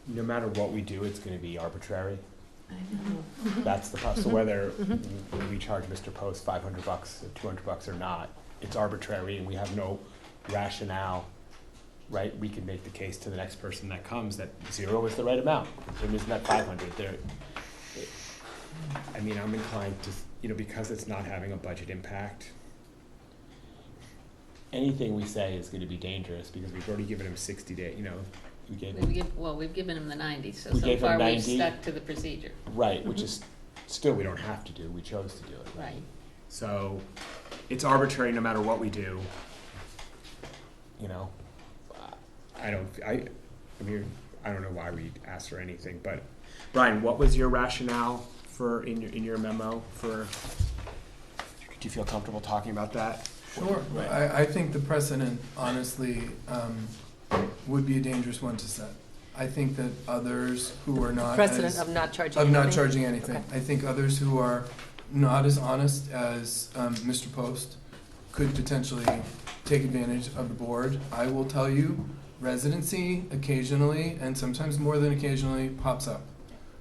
No matter what we do, it's gonna be arbitrary. I know. That's the problem. So whether we charge Mr. Post $500 or $200 or not, it's arbitrary and we have no rationale, right? We can make the case to the next person that comes that 0 is the right amount. And isn't that 500? I mean, I'm inclined to, because it's not having a budget impact, anything we say is gonna be dangerous because we've already given him 60 days, We've given him the 90, so We so gave him far we've 90. stuck to the procedure. right, which is still we don't have to do, we chose to do it. Right. So it's arbitrary no matter what we do. I don't know why we asked for anything, but Brian, what was your rationale for in your memo for? Do you feel comfortable talking about that? Sure. I think the precedent, honestly, would be a dangerous one to set. I think that others who are not Precedent as, of not charging of anything? not charging anything. Okay. I think others who are not as honest as Mr. Post could potentially take advantage of the board. I will tell you, residency occasionally, and sometimes more than occasionally, pops up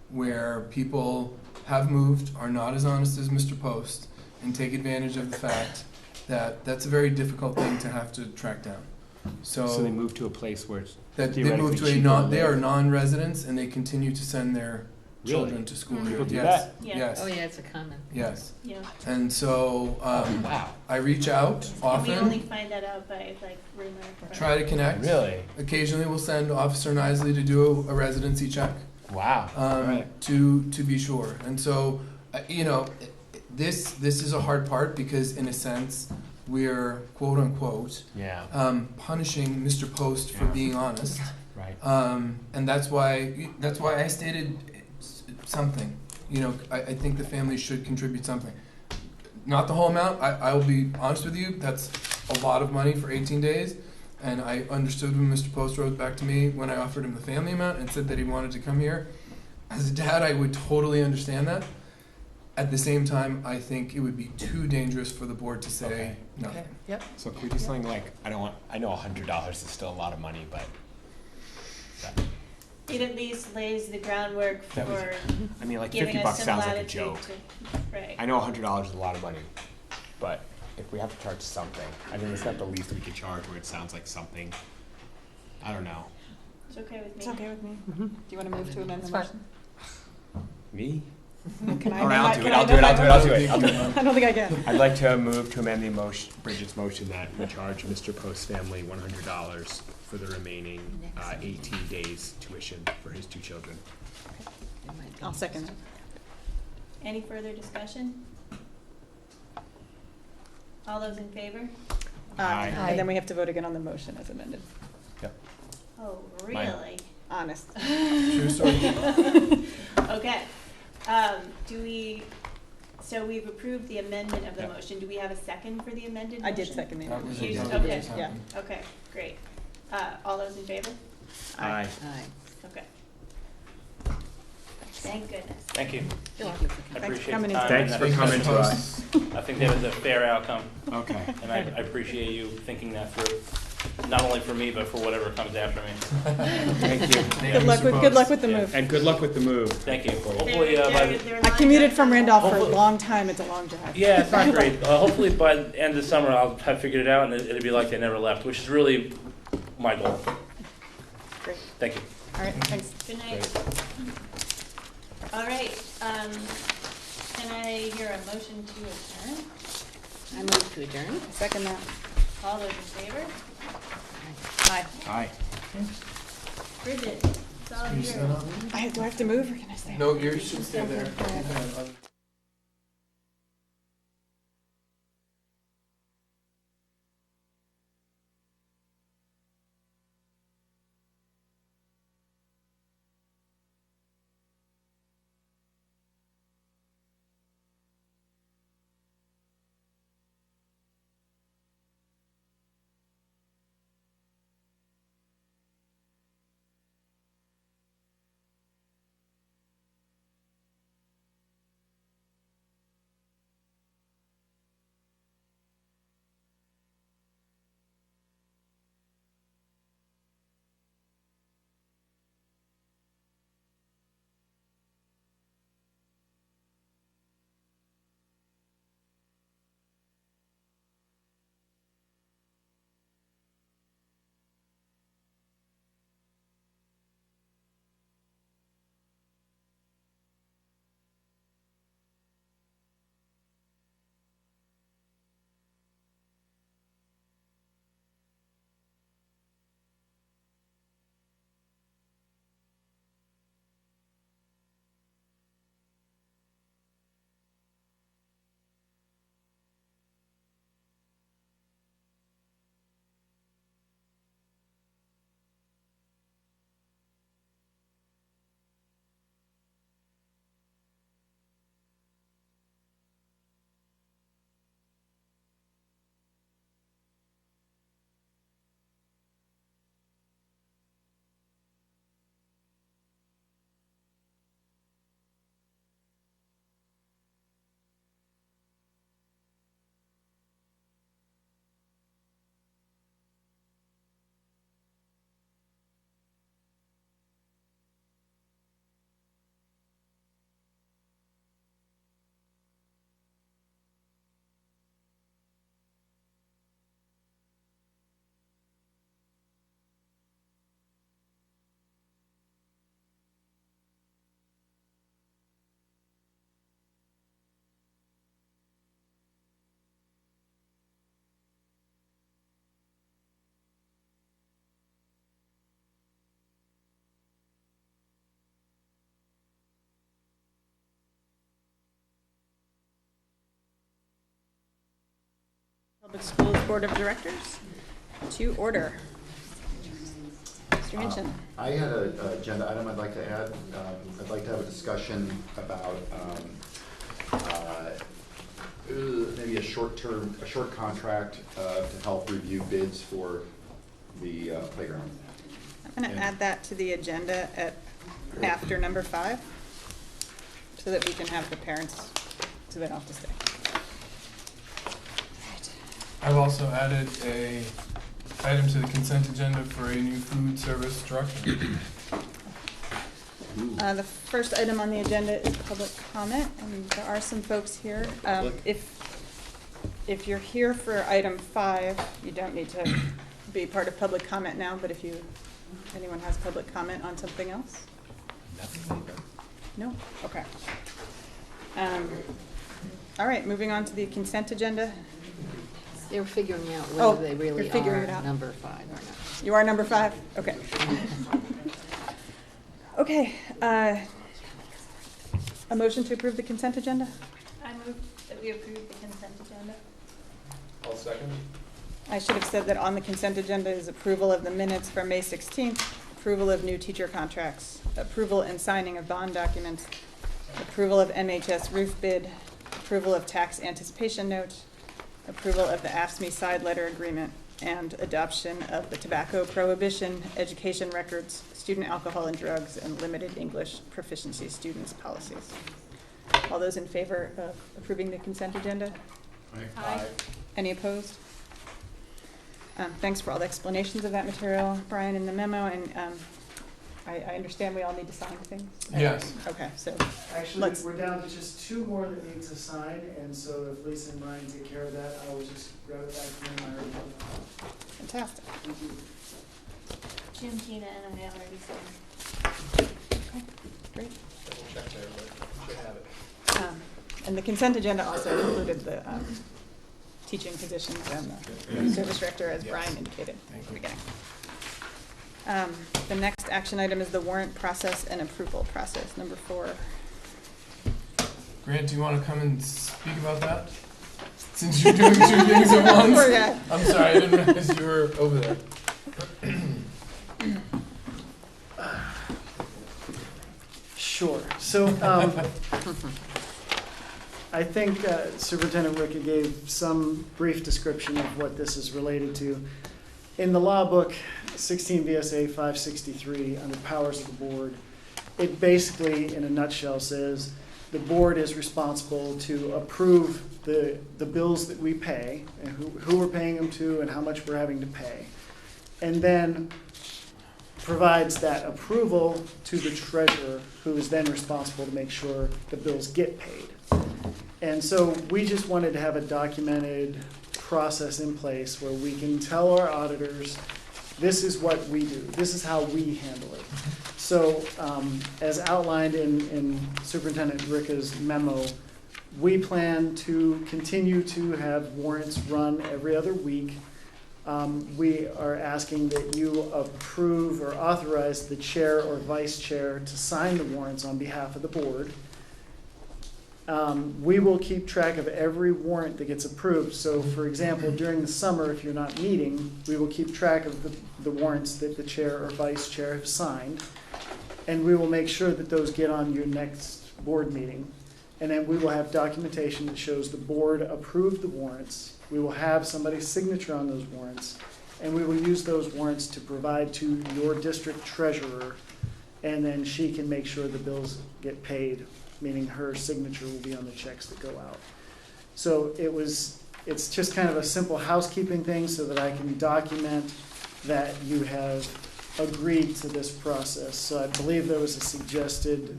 where people have moved, are not as honest as Mr. Post, and take advantage of the fact that that's a very difficult thing to have to track down. So they moved to a place where it's that they move to they are non-residents and they continue to send their children to school here. People do Yes. that? Yeah. Yes. Oh, yeah, it's a common. Yes. Yeah. And so Wow. I reach out And often. we only find that out by rumor. Try to connect. Really? Occasionally, we'll send Officer Nisley to do a residency check Wow. Right. to be sure. And so, this is a hard part because, in a sense, we're quote unquote Yeah. punishing Mr. Post for Yeah. being honest. Right. And that's why I stated something. I think the family should contribute something. Not the whole amount. I will be honest with you. That's a lot of money for 18 days. And I understood when Mr. Post wrote back to me when I offered him the family amount and said that he wanted to come here. As a dad, I would totally understand that. At the same time, I think it would be too dangerous for the board to say Okay. nothing. Okay, yep. So can we do something like I know $100 is still a lot of money, but It at least lays the groundwork That was- for I mean like giving us $50 some sounds like a latitude joke. Right. I know $100 is a lot of money, but if we have to charge something, I think it's not the least we could charge where it sounds like something. I don't know. It's okay with me. It's okay with me. Mm-hmm. Do you want to move to amend the It's fine. motion? Me? Can I All right, amend I'll my- do can it. I I'll do it. amend I'll my do it. I'll do motion? it. I'll do it. I don't think I can. I'd like to move to amend the motion, Bridget's motion, that we charge Mr. Post's family $100 for the remaining 18 days tuition for his 2 children. It might be. I'll second that. Any further discussion? All those in favor? Aye. And then we have to vote again on the motion as amended. Oh, really? Honest. True story. Okay. So we've approved the amendment of the Yep. motion. Do we have a second for the amended I motion? did second the That was amendment. a Okay. dangerous Yeah. happening. Okay, great. All those in favor? Aye. Aye. Okay. Thank goodness. Thank you. Thank you for I coming. Thanks for appreciate coming the in time. Thanks and for I- coming to us. I think that was a fair outcome, Okay. and I appreciate you thinking that through, not only for me, but for whatever comes after me. Thank you. Good luck with the Yeah. move. And good luck with the move. Thank you. Hopefully. Hopefully, by the, I commuted from Randolph for a Hopefully- long time. It's a long drive. yeah, it's not great. Hopefully by the end of the summer, I'll have figured it out, and it'll be like they never left, which is really my goal. Great. Thank you. All right, thanks. Good night. All right, can I hear a motion to adjourn? I move to adjourn. I second that. All those in favor? Aye. Aye. Bridget, it's all Can you yours. stand up? Do I have to move or can I stay? No, you should stay there. Okay. Public Schools Board of Directors to order. Mr. Minchin. I had an agenda item I'd like to add. I'd like to have a discussion about maybe a short contract to help review bids for the playground. I'm going to add that to the agenda after number 5, so that we can have the parents, so they don't have to stay. I've also added a item to the consent agenda for a new food service director. The first item on the agenda is public comment, and there are some folks here. If you're here for item 5, you don't need to be part of public comment now, but if anyone has public comment on something else? No? Okay. All right, moving on to the consent agenda. They were figuring out Oh, whether they really you're figuring it are out. number 5 or not. You are number 5? Okay. Okay, a motion to approve the consent agenda? I move that we approve the consent agenda. I'll second. I should have said that on the consent agenda is approval of the minutes from May 16th, approval of new teacher contracts, approval and signing of bond documents, approval of MHS roof bid, approval of tax anticipation note, approval of the AFSCME side letter agreement, and adoption of the tobacco prohibition, education records, student alcohol and drugs, and limited English proficiency students policies. All those in favor of approving the consent agenda? Aye. Any opposed? Thanks for all the explanations of that material, Brian, in the memo, and I understand we all need to sign things? Yes. Okay, so Actually, Let's- we're down to just 2 more that need to sign, and so if Lisa and Ryan take care of that, I will just grab it back from them. I already have it. fantastic. Thank you. Jim, Tina, and I already signed. Okay, great. Double check there, but you should have it. And the consent agenda also included the teaching positions and the service director, as Yes. Brian indicated Thank at the you. beginning. The next action item is the warrant process and approval process, number 4. Grant, do you want to come and speak about that? Since you're doing 2 things at once? Yeah. I'm sorry, I didn't realize you were over there. Sure. So, I think Superintendent Ricka gave some brief description of what this is related to. In the law book, 16 VSA 563, under powers of the board, it basically, in a nutshell, says the board is responsible to approve the bills that we pay, and who we're paying them to, and how much we're having to pay. And then provides that approval to the treasurer, who is then responsible to make sure the bills get paid. And so we just wanted to have a documented process in place where we can tell our auditors, this is what we do, this is how we handle it. So as outlined in Superintendent Ricka's memo, we plan to continue to have warrants run every other week. We are asking that you approve or authorize the chair or vice chair to sign the warrants on behalf of the board. We will keep track of every warrant that gets approved. So for example, during the summer, if you're not meeting, we will keep track of the warrants that the chair or vice chair have signed. And we will make sure that those get on your next board meeting. And then we will have documentation that shows the board approved the warrants. We will have somebody's signature on those warrants. And we will use those warrants to provide to your district treasurer. And then she can make sure the bills get paid, meaning her signature will be on the checks that go out. So it's just kind of a simple housekeeping thing so that I can document that you have agreed to this process. So I believe there was a suggested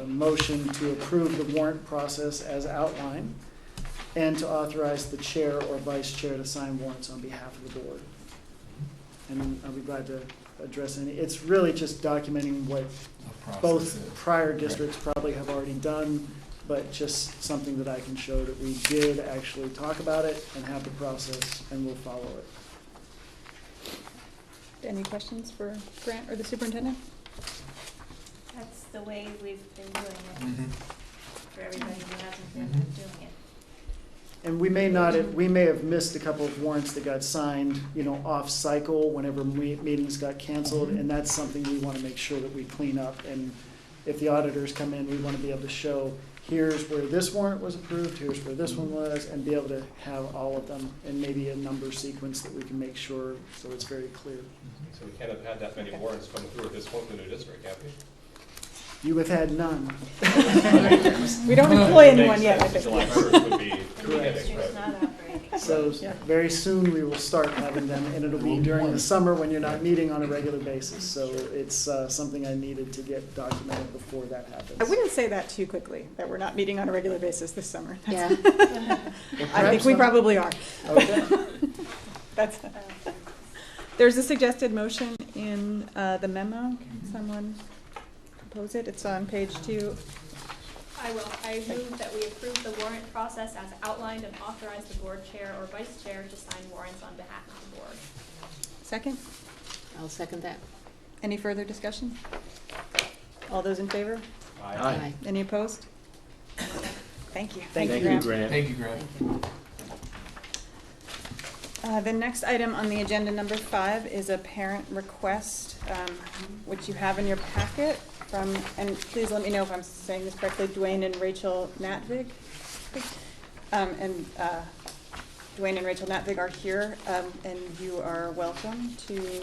motion to approve the warrant process as outlined and to authorize the chair or vice chair to sign warrants on behalf of the board. And I'll be glad to address any. It's really just documenting what both prior districts probably have already done, but just something that I can show that we did actually talk about it and have the process, and we'll follow it. Any questions for Grant or the superintendent? That's the way we've been doing it Mhm. for everybody who hasn't been Mhm. doing it. And we may not have, we may have missed a couple of warrants that got signed, off cycle whenever meetings got canceled, and that's something we want to make sure that we clean up. And if the auditors come in, we want to be able to show, here's where this warrant was approved, here's where this one was, and be able to have all of them, and maybe a number sequence that we can make sure, so it's very clear. So we can't have had that many warrants come through at this point in the new district, have we? You have had none. We don't employ anyone yet, I think. July 1st would be the beginning, It's right? not outbreak. So very soon we will start having them, and it'll be during the summer when you're not meeting on a regular basis. So it's something I needed to get documented before that happens. I wouldn't say that too quickly, that we're not meeting on a regular basis this summer. Yeah. I think we probably are. Okay. That's, there's a suggested motion in the memo. Can someone propose it? It's on page 2. I will. I move that we approve the warrant process as outlined and authorize the board chair or vice chair to sign warrants on behalf of the board. Second? I'll second that. Any further discussion? All those in favor? Aye. Any opposed? Thank you. Thank you, Graham. Grant. Thank you, Grant. The next item on the agenda, number 5, is a parent request, which you have in your packet from, and please let me know if I'm saying this correctly, Dwayne and Rachel Natvig. Dwayne and Rachel Natvig are here, and you are welcome to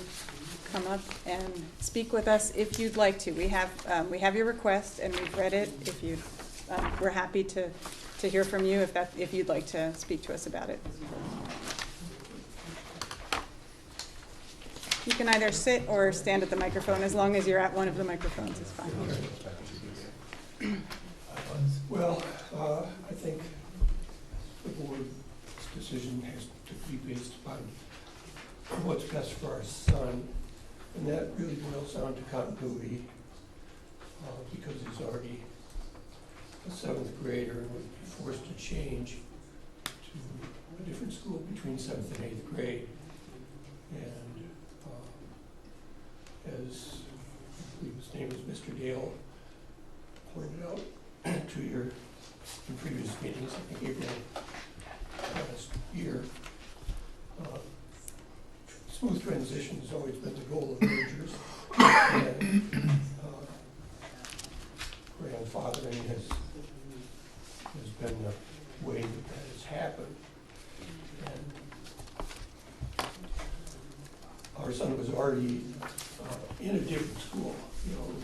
come up and speak with us if you'd like to. We have your request and we've read it. If you, we're happy to hear from you if you'd like to speak to us about it. You can either sit or stand at the microphone, as long as you're at one of the microphones, it's fine. Well, I think the board's decision has to be based upon what's best for our son, and that really boils down to continuity, because he's already a 7th grader and would be forced to change to a different school between 7th and 8th grade. And as I believe his name is Mr. Dale pointed out to your in previous meetings, I think April last year, smooth transition has always been the goal of mergers. And grandfathering has been the way that has happened. And our son was already in a different school. It was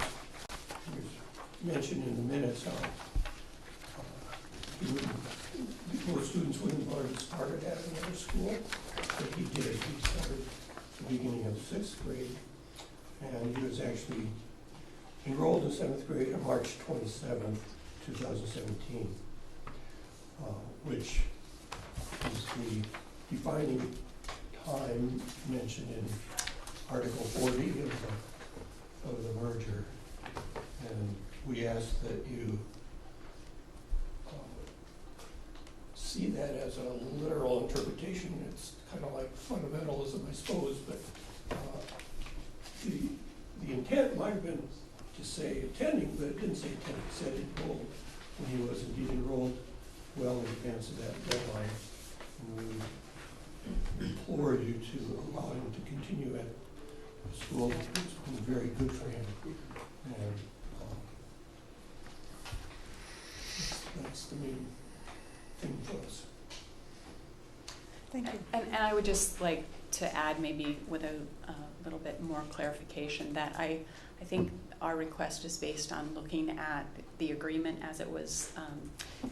mentioned in the minutes how most students wouldn't have already started at another school, but he did. He started at the beginning of 6th grade, and he was actually enrolled in 7th grade on March 27th, 2017, which is the defining time mentioned in Article 40 of the merger. And we ask that you see that as a literal interpretation. It's kind of like fundamentalism, I suppose, but the intent might have been to say attending, but it didn't say attending. It said enrolled, when he was indeed enrolled well in advance of that deadline. And we implore you to allow him to continue at a school that's been very good for him. And that's the main thing for us. Thank you. And I would just like to add, maybe with a little bit more clarification, that I think our request is based on looking at the agreement as it was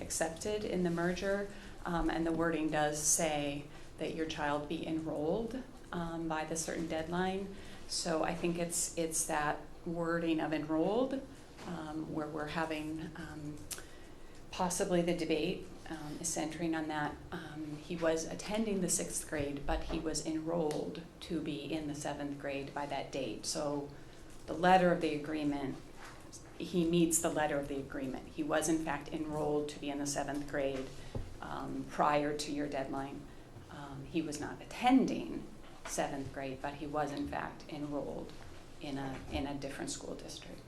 accepted in the merger, and the wording does say that your child be enrolled by the certain deadline. So I think it's that wording of enrolled where we're having possibly the debate is centering on that. He was attending the 6th grade, but he was enrolled to be in the 7th grade by that date. So the letter of the agreement, he meets the letter of the agreement. He was in fact enrolled to be in the 7th grade prior to your deadline. He was not attending 7th grade, but he was in fact enrolled in a different school district.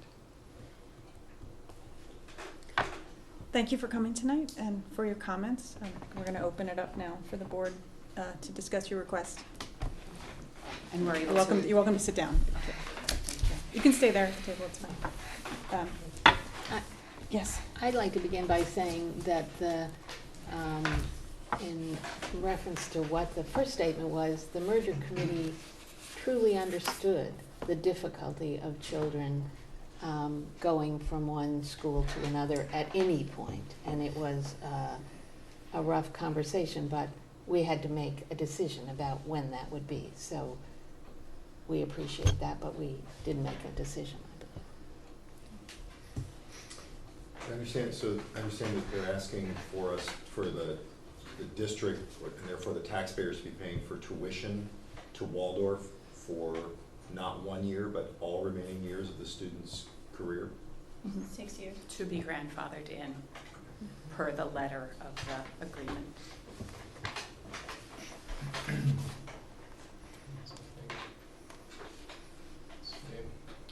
thank you for coming tonight and for your comments. We're going to open it up now for the board to discuss your request. And we're able to. You're welcome to sit down. You can stay there at the table, it's fine. Yes. I'd like to begin by saying that in reference to what the first statement was, the merger committee truly understood the difficulty of children going from one school to another at any point. And it was a rough conversation, but we had to make a decision about when that would be. So we appreciate that, but we didn't make a decision, I believe. I understand that they're asking for us, for the district, and therefore the taxpayers to be paying for tuition to Waldorf for not 1 year, but all remaining years of the student's career. 6 years. To be grandfathered in per the letter of the agreement.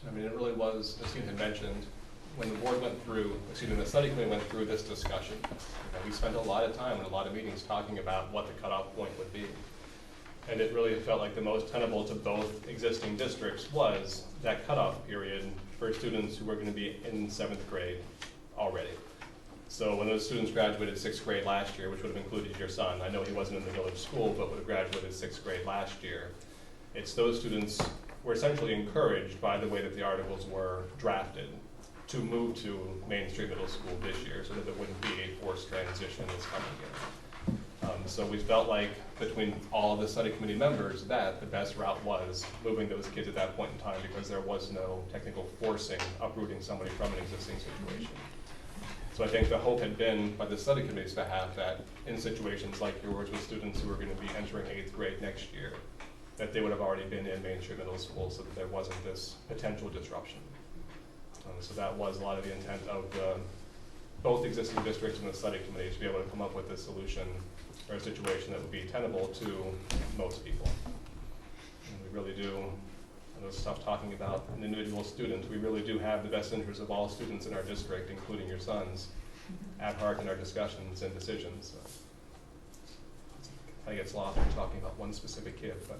I mean, it really was, as you had mentioned, when the board went through, the study committee went through this discussion, we spent a lot of time and a lot of meetings talking about what the cutoff point would be. And it really felt like the most tenable to both existing districts was that cutoff period for students who were going to be in 7th grade already. So when those students graduated 6th grade last year, which would have included your son, I know he wasn't in the village school, but would have graduated 6th grade last year. It's those students were essentially encouraged by the way that the articles were drafted to move to Main Street Middle School this year so that there wouldn't be a forced transition this coming year. So we felt like between all of the study committee members that the best route was moving those kids at that point in time because there was no technical forcing, uprooting somebody from an existing situation. So I think the hope had been by the study committee's behalf that in situations like yours with students who are going to be entering 8th grade next year, that they would have already been in Main Street Middle School so that there wasn't this potential disruption. So that was a lot of the intent of both existing districts and the study committee to be able to come up with a solution or a situation that would be tenable to most people. And we really do, and there's stuff talking about an individual student, we really do have the best interests of all students in our district, including your sons, at heart in our discussions and decisions. So I get lost when talking about one specific kid, but.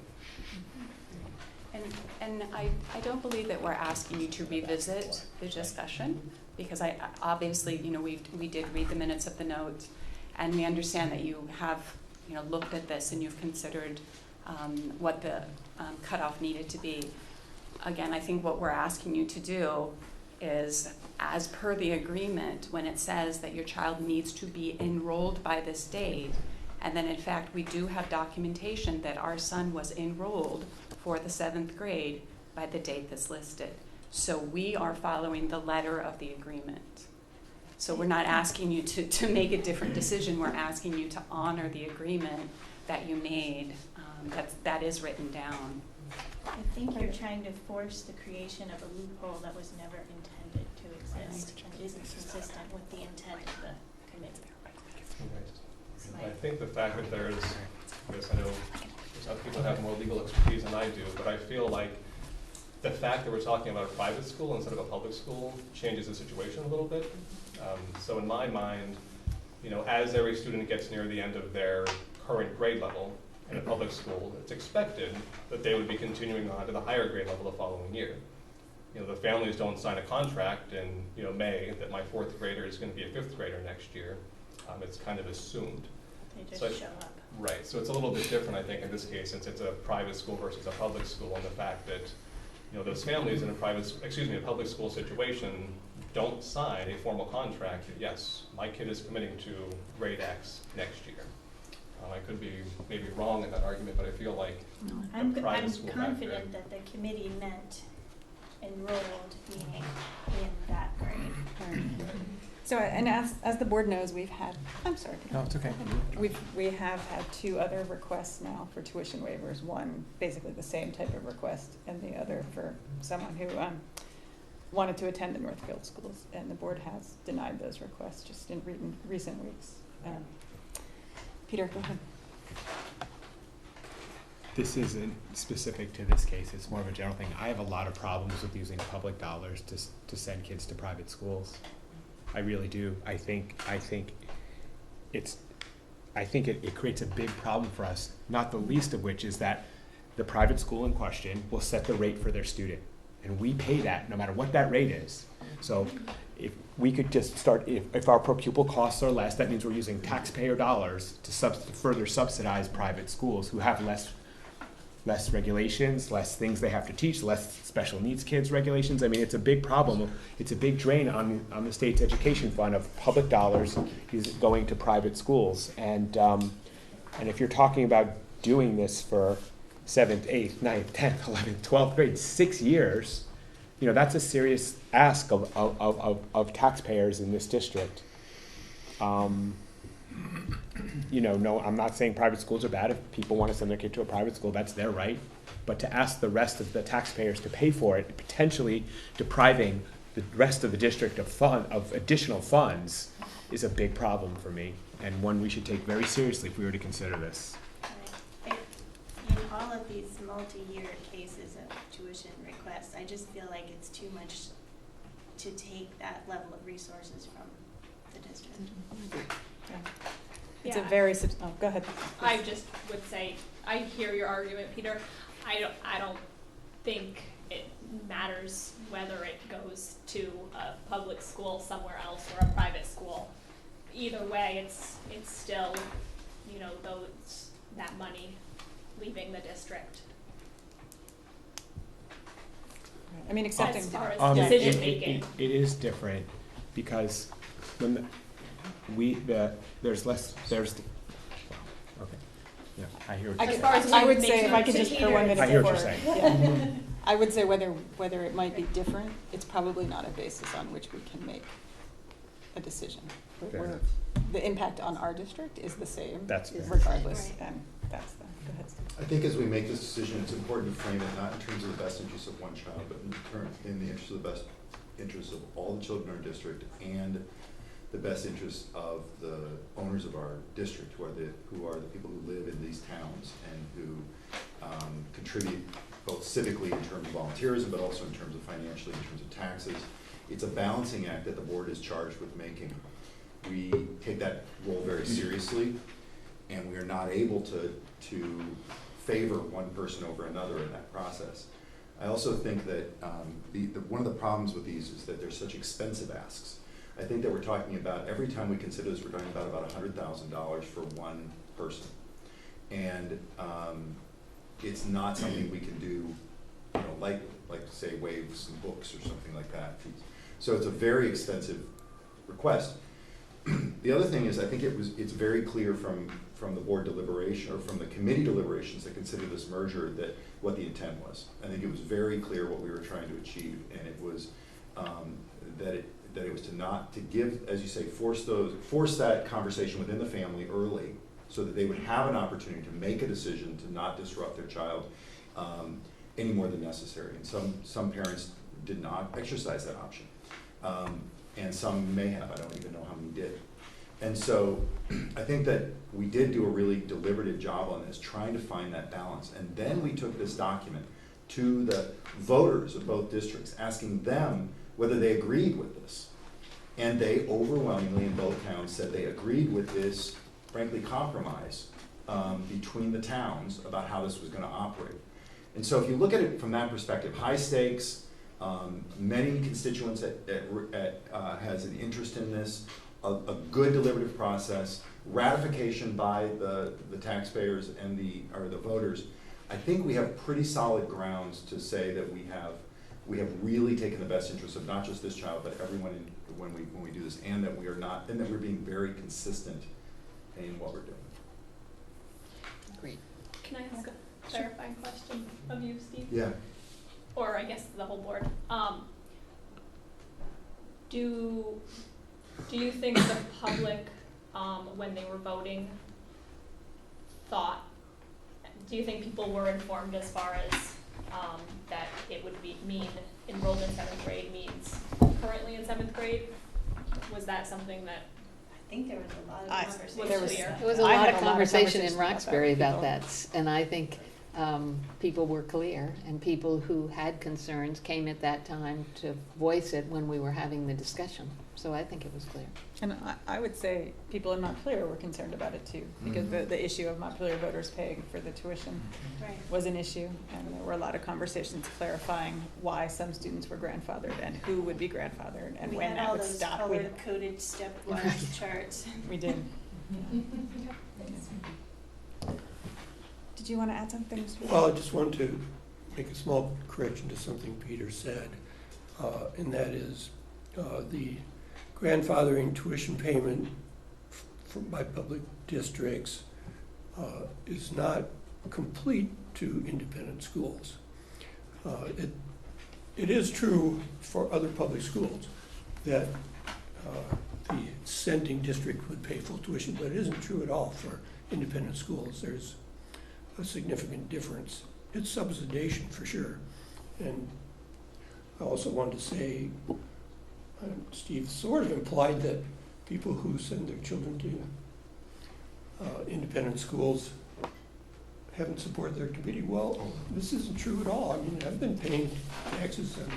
And I don't believe that we're asking you to revisit the discussion, because I obviously, we did read the minutes of the note, and we understand that you have, looked at this and you've considered what the cutoff needed to be. Again, I think what we're asking you to do is, as per the agreement, when it says that your child needs to be enrolled by this date, and then in fact we do have documentation that our son was enrolled for the 7th grade by the date that's listed. So we are following the letter of the agreement. So we're not asking you to make a different decision. We're asking you to honor the agreement that you made, that is written down. I think you're trying to force the creation of a loophole that was never intended to exist and isn't consistent with the intent of the committee. I think the fact that there's, I know some people have more legal expertise than I do, but I feel like the fact that we're talking about a private school instead of a public school changes the situation a little bit. So in my mind, as every student gets near the end of their current grade level in a public school, it's expected that they would be continuing on to the higher grade level the following year. The families don't sign a contract in May that my 4th grader is going to be a 5th grader next year. It's kind of assumed. They just show up. Right, so it's a little bit different, I think, in this case, since it's a private school versus a public school, and the fact that, those families in a public school situation don't sign a formal contract that, yes, my kid is committing to grade X next year. I could be maybe wrong in that argument, but I feel like I'm private school confident that the committee meant enrolled being in that grade. So, and as the board knows, we've had, I'm sorry. No, it's okay. We have had 2 other requests now for tuition waivers. One, basically the same type of request, and the other for someone who wanted to attend the Northfield schools, and the board has denied those requests just in recent weeks. Peter, go ahead. This isn't specific to this case, it's more of a general thing. I have a lot of problems with using public dollars to send kids to private schools. I really do. I think it creates a big problem for us, not the least of which is that the private school in question will set the rate for their student. And we pay that no matter what that rate is. So if we could just start, if our per pupil costs are less, that means we're using taxpayer dollars to further subsidize private schools who have less regulations, less things they have to teach, less special needs kids regulations. I mean, it's a big problem. It's a big drain on the state's education fund of public dollars going to private schools. And if you're talking about doing this for 7th, 8th, 9th, 10th, 11th, 12th grade, 6 years, that's a serious ask of taxpayers in this district. No, I'm not saying private schools are bad. If people want to send their kid to a private school, that's their right. But to ask the rest of the taxpayers to pay for it, potentially depriving the rest of the district of additional funds, is a big problem for me, and one we should take very seriously if we were to consider this. In all of these multi-year cases of tuition requests, I just feel like it's too much to take that level of resources from the district. It's a Yeah. very, go ahead. I just would say, I hear your argument, Peter. I don't think it matters whether it goes to a public school somewhere else or a private school. Either way, it's still, that money leaving the district. I mean, accepting. As far as It decision making. is different because when I hear what you're As far saying. as I would say, if I could to just for 1 minute I hear what before. you're saying. Yeah. I would say whether it might be different, it's probably not a basis on which we can make a decision. Fair enough. The impact on our district is the same. That's fair. Regardless, Right. and that's go ahead, Steve. I think as we make this decision, it's important to frame it not in terms of the best interest of one child, but in the interest of the best interest of all the children in our district and the best interest of the owners of our district, who are the people who live in these towns and who contribute both civically in terms of volunteerism, but also in terms of financially, in terms of taxes. It's a balancing act that the board is charged with making. We take that role very seriously, and we are not able to favor one person over another in that process. I also think that one of the problems with these is that they're such expensive asks. I think that we're talking about, every time we consider this, we're talking about $100,000 for one person. And it's not something we can do, like say waive some books or something like that. So it's a very expensive request. The other thing is, I think it's very clear from the board deliberation, or from the committee deliberations that considered this merger, that what the intent was. I think it was very clear what we were trying to achieve, and it was that it was to give, as you say, force that conversation within the family early, so that they would have an opportunity to make a decision to not disrupt their child any more than necessary. And some parents did not exercise that option. And some may have, I don't even know how many did. And so I think that we did do a really deliberative job on this, trying to find that balance. And then we took this document to the voters of both districts, asking them whether they agreed with this. And they overwhelmingly in both towns said they agreed with this, frankly, compromise between the towns about how this was going to operate. And so if you look at it from that perspective, high stakes, many constituents has an interest in this, a good deliberative process, ratification by the taxpayers and the voters. I think we have pretty solid grounds to say that we have really taken the best interest of not just this child, but everyone when we do this, and that we're being very consistent in what we're doing. Great. Can I ask a clarifying question of you, Steve? Yeah. Or I guess the whole board. Do you think the public, when they were voting, do you think people were informed as far as that it would mean enrolled in 7th grade means currently in 7th grade? Was that something that I think there was a lot of conversation. was clear? There was a I lot had of a lot of conversation in conversations about that Roxbury with about people. that, and I think people were clear, and people who had concerns came at that time to voice it when we were having the discussion. So I think it was clear. And I would say people in Montpelier were concerned about it too, because the issue of Montpelier voters paying for the tuition Right. was an issue, and there were a lot of conversations clarifying why some students were grandfathered and who would be grandfathered and when that would stop. We had all those color-coded stepwise charts. We did. Did you want to add something, Mr. Well, I just want to make a small correction to something Peter said, and that is the grandfathering tuition payment by public districts is not complete to independent schools. It is true for other public schools that the sending district would pay full tuition, but it isn't true at all for independent schools. There's a significant difference. It's subsidization for sure. And I also wanted to say, Steve sort of implied that people who send their children to independent schools haven't supported their committee. Well, this isn't true at all. I mean, I've been paying taxes and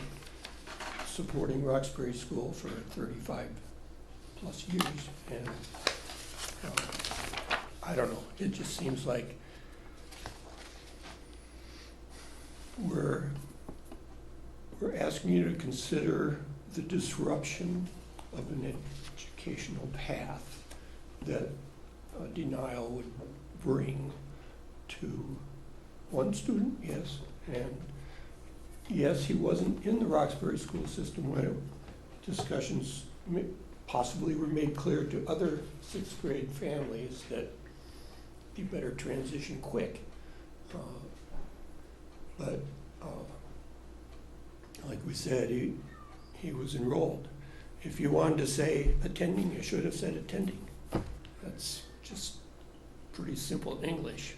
supporting Roxbury School for 35 plus years, and I don't know, it just seems like we're asking you to consider the disruption of an educational path that denial would bring to one student, yes, and yes, he wasn't in the Roxbury school system when discussions possibly were made clear to other sixth grade families that he better transition quick. But like we said, he was enrolled. If you wanted to say attending, you should have said attending. That's just pretty simple in English.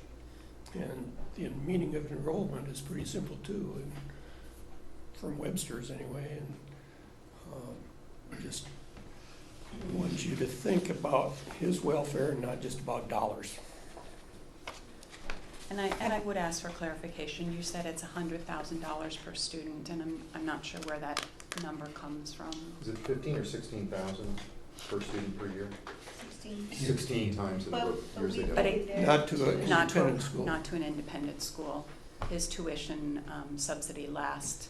And the meaning of enrollment is pretty simple too, and from Webster's anyway. And just want you to think about his welfare and not just about dollars. And I would ask for clarification. You said it's $100,000 per student, and I'm not sure where that number comes from. Is it 15 or 16,000 per student per year? 16. 16 times in the years they But go. it, Not to an independent school. Not to an independent school. His tuition subsidy last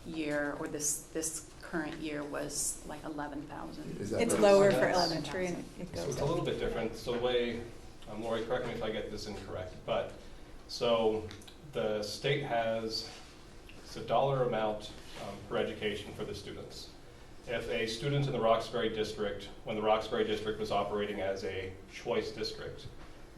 year, or this current year, was like $11,000. Is that It's right? lower So for that's- elementary, and it So goes it's a up. little bit different. So the way, Lori, correct me if I get this incorrect, but, so the state has, it's a dollar amount per education for the students. If a student in the Roxbury district, when the Roxbury district was operating as a choice district,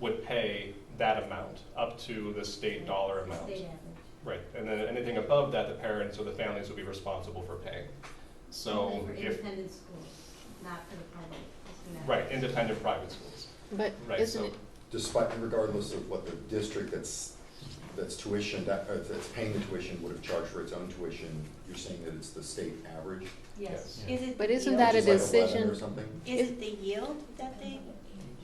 would pay that amount up to the state dollar amount. State average. Right, and then anything above that, the parents or the families would be responsible for paying. So Only for if, independent schools, not for the public. Isn't that- right, independent private schools. But Right, isn't so it, Despite, regardless of what the district that's tuition, that's paying the tuition would have charged for its own tuition, you're saying that it's the state average? Yes. Is it But the isn't yield? that a Which is like 11 decision? or something? Is it the yield that they?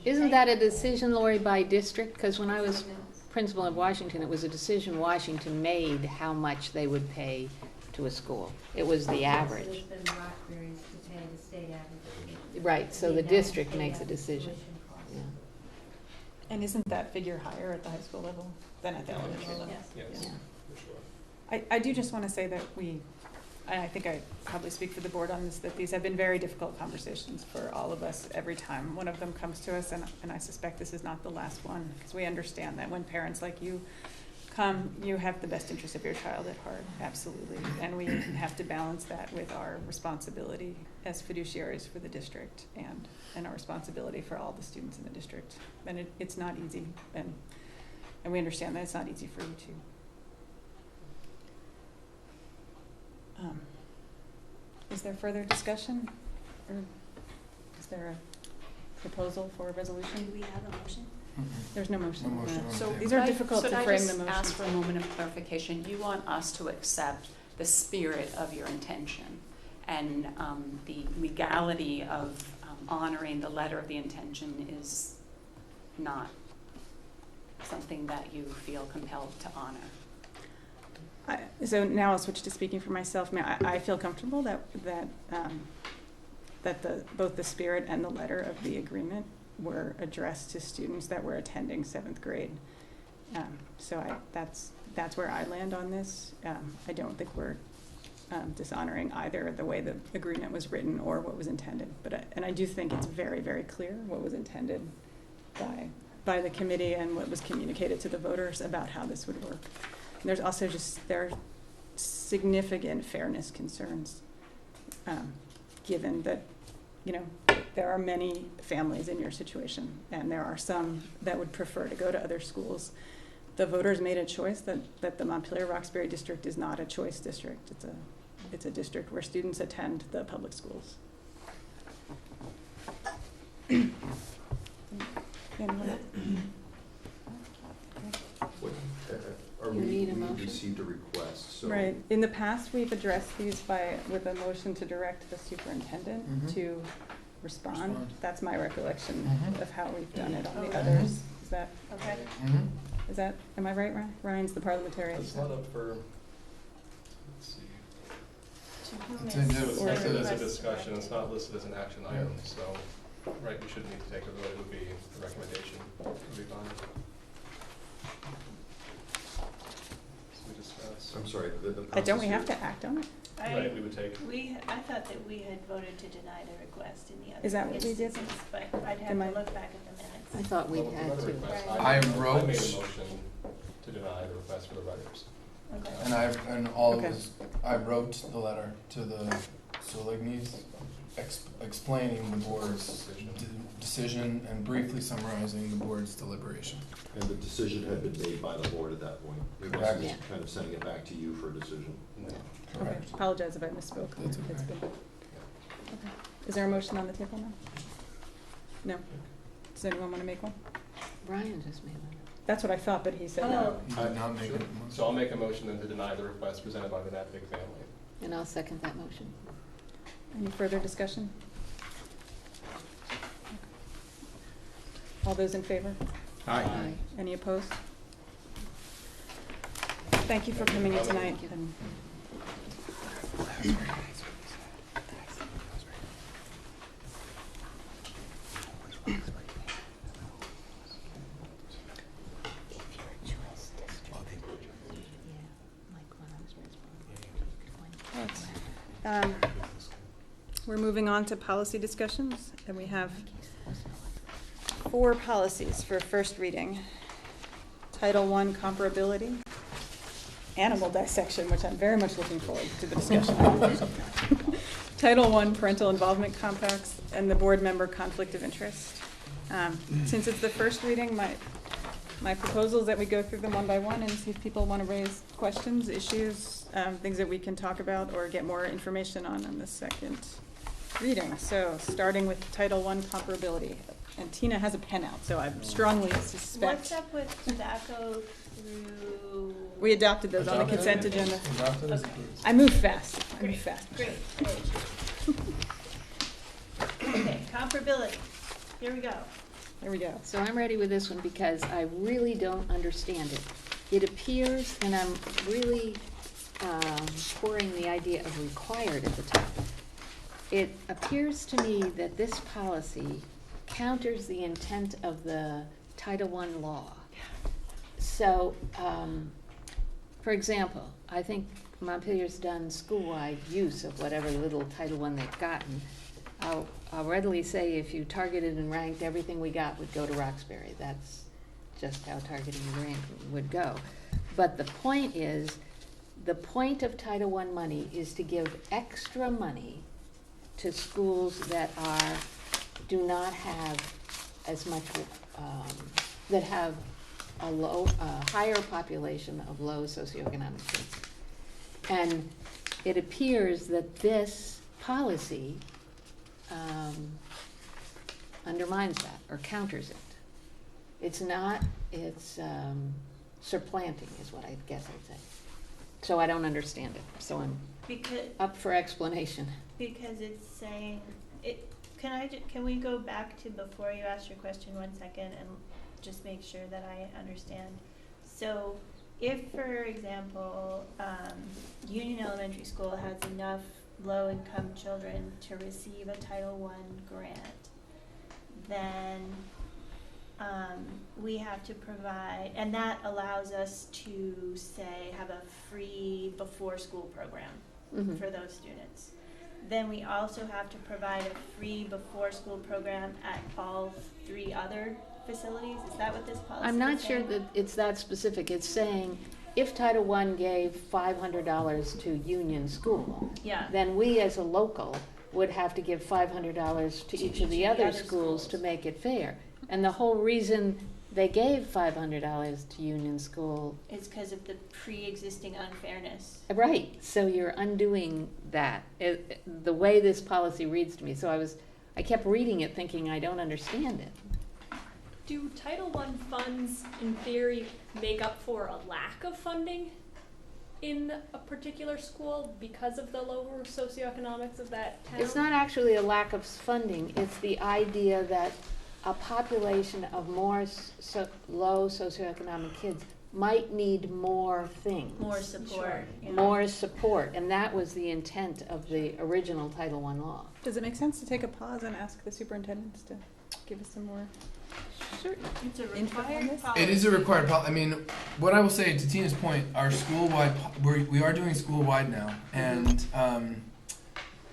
isn't that a decision, Lori, by district? Because when I was principal of Washington, it was a decision Washington made how much they would pay to a school. It was the average. So it's been Roxbury's to pay the state average. Right, so the district makes a decision. Tuition cost. Yeah. And isn't that figure higher at the high school level than at the elementary level? Yes. Yes, Yeah. for sure. I do just want to say that and I think I probably speak for the board on this, that these have been very difficult conversations for all of us every time one of them comes to us, and I suspect this is not the last one, because we understand that when parents like you come, you have the best interest of your child at heart, absolutely. And we have to balance that with our responsibility as fiduciaries for the district and our responsibility for all the students in the district. And it's not easy, and we understand that it's not easy for you too. Is there further discussion, or is there a proposal for a Do resolution? we have a motion? There's no motion. No motion on the So table. these are difficult to frame the Should I motion. just ask for a moment of clarification? You want us to accept the spirit of your intention and the legality of honoring the letter of the intention is not something that you feel compelled to honor. So now I'll switch to speaking for myself. I feel comfortable that both the spirit and the letter of the agreement were addressed to students that were attending 7th grade. So that's where I land on this. I don't think we're dishonoring either the way the agreement was written or what was intended. And I do think it's very, very clear what was intended by the committee and what was communicated to the voters about how this would work. And there's also there are significant fairness concerns, given that, there are many families in your situation, and there are some that would prefer to go to other schools. The voters made a choice that the Montpelier-Roxbury district is not a choice district. It's a district where students attend the public schools. You need a we motion? received a request, so. Right. In the past, we've addressed these with a motion to direct the superintendent to respond. That's my recollection of how we've done it on the others. Is that Okay. am I right, Ryan? Ryan's the parliamentarian. It's not up for, let's see. To whom It's is in the this- It's listed as a request discussion, it's directed? not listed as an action item, so, right, we shouldn't need to take a vote, it would be a recommendation, it would be fine. So we discuss. I'm sorry, the Don't we process have here- to act on it? Right, we would take, I thought that we had voted to deny the request in the other Is that what we did? instances, but I'd have Am I- to look back at the minutes. I thought we well, with the had letter to. request, Right. I I made a wrote- motion to deny the request for the letters. Okay. And Okay. I wrote the letter to the Solignes explaining the board's decision and briefly summarizing the board's deliberation. And the decision had been made by the board at that point. It Correct. wasn't Yeah. kind of sending it back to you for a decision. No. Okay. Correct. Apologize if I misspoke. That's okay. It's been- okay. Is there a motion on the table now? No. Does anyone want to make one? Brian just made one. That's what I thought, but he said no. He did not make Sure. it. So I'll make a motion then to deny the request presented by the Nat Big family. And I'll second that motion. Any further discussion? All those in favor? Aye. Any opposed? Thank you for coming in tonight. Thank you. and- We're moving on to policy discussions, and we have 4 policies for first reading. Title I, comparability. Animal dissection, which I'm very much looking forward to the discussion of. Title I, parental involvement compacts, and the board member conflict of interest. Since it's the first reading, my proposal is that we go through them one by one and see if people want to raise questions, issues, things that we can talk about or get more information on the second reading. So, starting with Title I, comparability. And Tina has a pen out, so I strongly suspect. What's up with tobacco through? We adopted those on the Adopted. consent agenda. Adopted as Okay. approved. I move fast. I move Great, fast. great. Okay, comparability. Here we go. There we go. So I'm ready with this one because I really don't understand it. It appears, and I'm really pouring the idea of required at the top. It appears to me that this policy counters the intent of the Title I law. So, for example, I think Montpelier's done school-wide use of whatever little Title I they've gotten. I'll readily say if you targeted and ranked, everything we got would go to Roxbury. That's just how targeting and ranking would go. But the point is, the point of Title I money is to give extra money to schools that do not have as much, that have a higher population of low socioeconomic kids. And it appears that this policy undermines that or counters it. It's not, it's supplanting is what I guess I'd say. So I don't understand it, so I'm Because, up for explanation. because it's saying, can we go back to before you asked your question 1 second and just make sure that I understand. So if, for example, Union Elementary School has enough low-income children to receive a Title I grant, then we have to provide, and that allows us to, say, have a free before-school program Mhm. for those students. Then we also have to provide a free before-school program at all 3 other facilities. Is that what this policy is I'm not saying? sure that it's that specific. It's saying if Title I gave $500 to Union School, Yeah. then we as a local would have to give $500 to each of the other schools to make it fair. And the whole reason they gave $500 to Union School, It's because of the pre-existing unfairness. right, so you're undoing that, the way this policy reads to me. So I kept reading it thinking I don't understand it. Do Title I funds, in theory, make up for a lack of funding in a particular school because of the lower socioeconomics of that town? It's not actually a lack of funding, it's the idea that a population of more low socioeconomic kids might need more things. More support. Yeah. More support, and that was the intent of the original Title I law. Does it make sense to take a pause and ask the superintendents to give us some more? It's a Info on required this? policy. It is a required policy. I mean, what I will say to Tina's point, our school-wide, we are doing school-wide now, and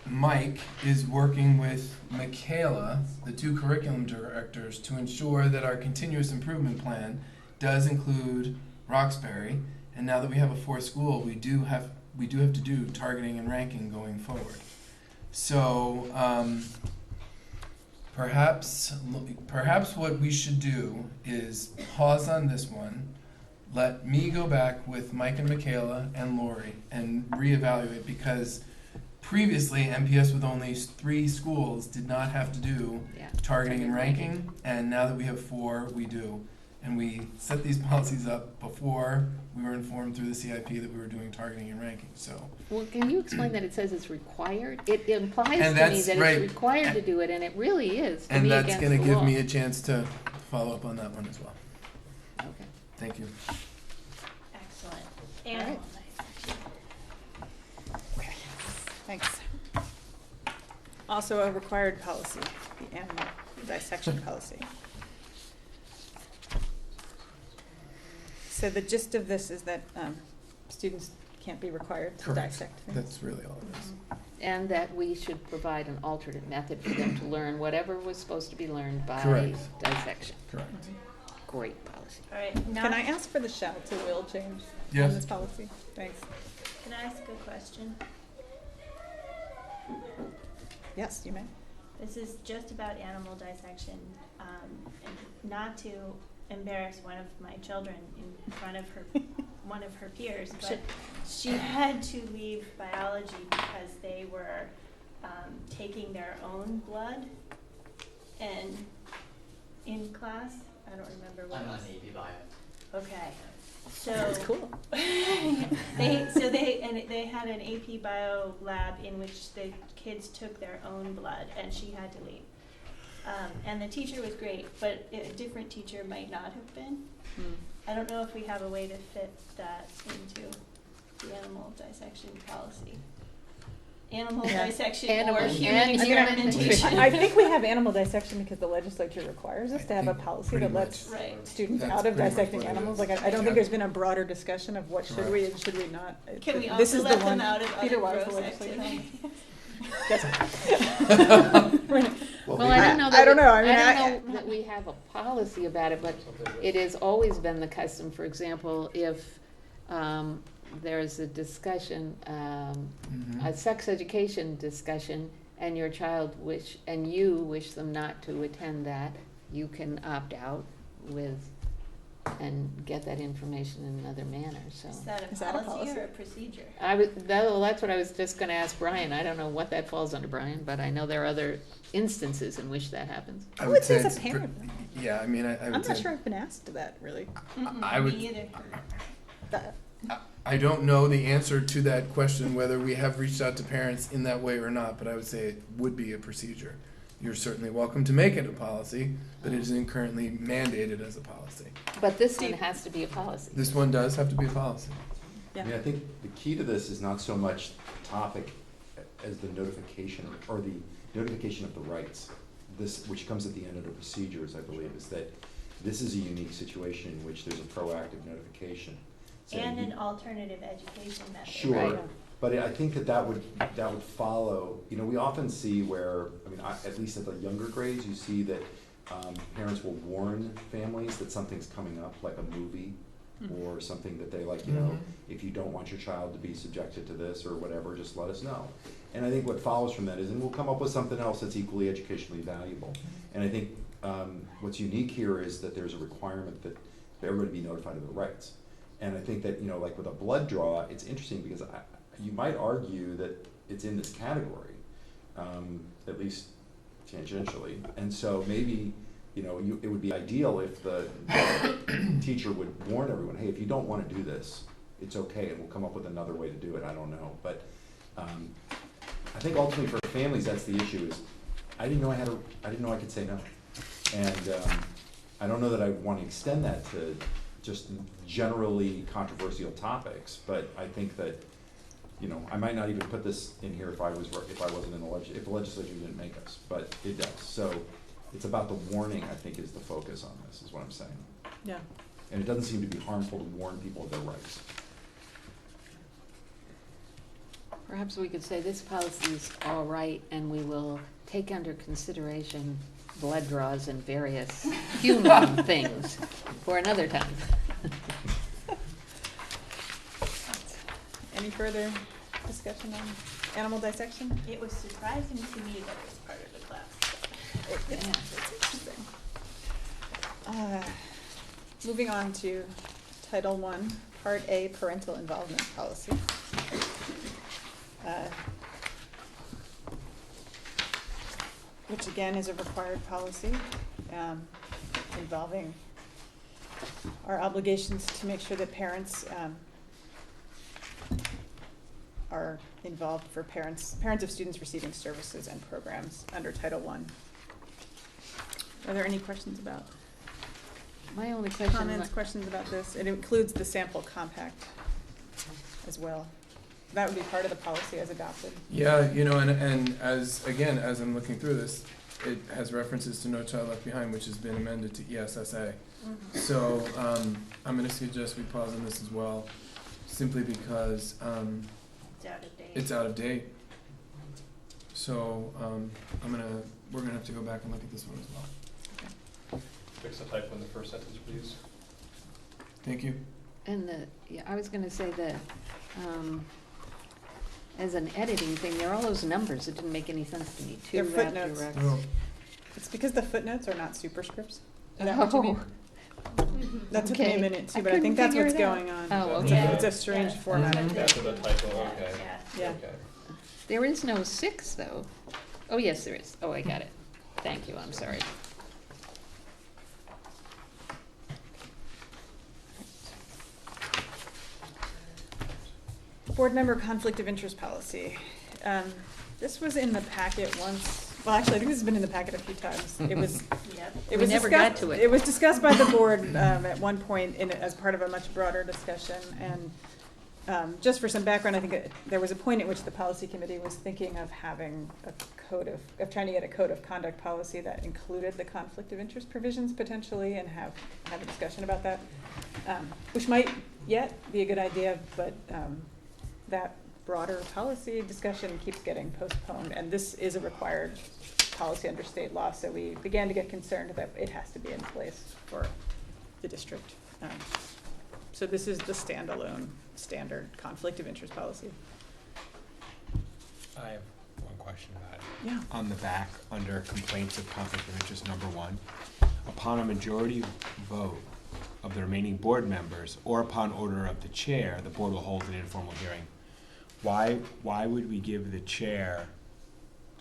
Mike is working with Michaela, the 2 curriculum directors, to ensure that our continuous improvement plan does include Roxbury. And now that we have a 4th school, we do have to do targeting and ranking going forward. So perhaps what we should do is pause on this one. Let me go back with Mike and Michaela and Lori and reevaluate, because previously MPS with only 3 schools did not have to do targeting and ranking, and now that we have 4, we do. And we set these policies up before we were informed through the CIP that we were doing targeting and ranking. So, Well, can you explain that it says it's required? It implies And to me that's that right. it's required to do it, and it really is, to and me, that's against going the to give law. me a chance to follow up on that one as well. Okay. Thank you. Excellent. All Animal right. dissection. Thanks. Also a required policy, the animal dissection policy. So the gist of this is that students can't be required to Correct. dissect things. That's really all it is. And that we should provide an alternate method for them to learn whatever was supposed to be learned by Correct. dissection. Correct. Great policy. All right. Can I ask for the shall to will change Yes. on this policy? Thanks. Can I ask a question? Yes, you may. This is just about animal dissection, and not to embarrass one of my children in front of her, one of her peers, but she had to leave biology because they were taking their own blood, and in class, I don't remember what. I'm it on was. AP Bio. Okay, so. That's cool. They had an AP Bio lab in which the kids took their own blood, and she had to leave. And the teacher was great, but a different teacher might not have been. I don't know if we have a way to fit that into the animal dissection policy. Animal Yeah. dissection Animal or and human human experimentation. I think we have animal dissection because the legislature requires us to have a think policy pretty that lets much. Right. students That's out of pretty much dissecting what it animals. is. Like, I don't think there's been a broader discussion of what should we and should we not. Can we This also is the let them one- out of Peter other Weiss, the gross legislator. activities? Well, I don't know that. I don't know. I mean, I don't know that we have a policy about it, but it has always been the custom, for example, if there's a discussion, Mhm. a sex education discussion, and your child and you wish them not to attend that, you can opt out and get that information in another manner, so. Is that Is that a a policy policy? or a procedure? That's what I was just gonna ask Brian. I don't know what that falls under, Brian, but I know there are other instances in which that happens. I would say as a it's parent. Yeah, I mean, I I'm would not say. sure I've been asked that, really. I would- Me either. That- I don't know the answer to that question, whether we have reached out to parents in that way or not, but I would say it would be a procedure. you're certainly welcome to make it a policy, but it isn't currently mandated as a policy. But this one has to be a policy. This one does have to be a policy. I mean, I think the key to this is not so much the topic as the notification, or the notification of the rights. This, which comes at the end of the procedures, I believe, is that this is a unique situation in which there's a proactive notification. saying And an alternative education method. Sure, Right. but I think that would follow, you know, we often see where, I mean, at least at the younger grades, you see that parents will warn families that something's coming up, like a movie, or something that they like, you know, if you don't want your child to be subjected to this or whatever, just let us know. And I think what follows from that is, and we'll come up with something else that's equally educationally valuable. And I think what's unique here is that there's a requirement that everybody be notified of their rights. And I think that, you know, like with a blood draw, it's interesting because you might argue that it's in this category, at least tangentially. And so maybe, you know, it would be ideal if the teacher would warn everyone, hey, if you don't want to do this, it's okay, and we'll come up with another way to do it. I don't know. But I think ultimately for families, that's the issue is, I didn't know I could say no. And I don't know that I want to extend that to just generally controversial topics, but I think that, you know, I might not even put this in here if I wasn't in the if the legislature didn't make us, but it does. So it's about the warning, I think, is the focus on this, is what I'm saying. Yeah. And it doesn't seem to be harmful to warn people of their rights. Perhaps we could say this policy is all right, and we will take under consideration blood draws and various human things for another time. Any further discussion on animal dissection? It was surprising to me that it was part of the class. It's interesting. Moving on to Title I, Part A, Parental Involvement Policy. Which again is a required policy involving our obligations to make sure that parents are involved for parents of students receiving services and programs under Title I. Are there any questions about, My only question. questions about this? It includes the sample compact as well. That would be part of the policy as adopted. Yeah, you know, and as I'm looking through this, it has references to No Child Left Behind, which has been amended to ESSA. So I'm going to suggest we pause on this as well, simply because It's out of date. it's out of date. So we're gonna have to go back and look at this one as well. Fix the typo in the first sentence, please. Thank you. And I was gonna say that, as an editing thing, there are all those numbers, it didn't make any sense to me. They're Two footnotes. after Oh, It's because the footnotes are not superscripts. Is that what you mean? That took me Okay. a minute too, I but I think couldn't that's figure what's it out. going on. Oh, It's a- okay. It's a strange Yeah. formatting. That's what the typo, okay. Yeah. Okay. There is no 6, though. Oh, yes, there is. Oh, I got it. Thank you, I'm sorry. Board member conflict of interest policy. This was in the packet once, well, actually, I think this has been in the packet a few times. It was, Yep. it We was never got discussed, to it. it was discussed by the board at one point as part of a much broader discussion. And just for some background, I think there was a point at which the policy committee was thinking of having a code of trying to get a code of conduct policy that included the conflict of interest provisions potentially, and have a discussion about that, which might yet be a good idea, but that broader policy discussion keeps getting postponed, and this is a required policy under state law, so we began to get concerned that it has to be in place for the district. So this is the standalone standard conflict of interest policy. I have one question about it. Yeah. On the back, under complaints of conflict of interest number 1, upon a majority vote of the remaining board members, or upon order of the chair, the board will hold an informal hearing. Why would we give the chair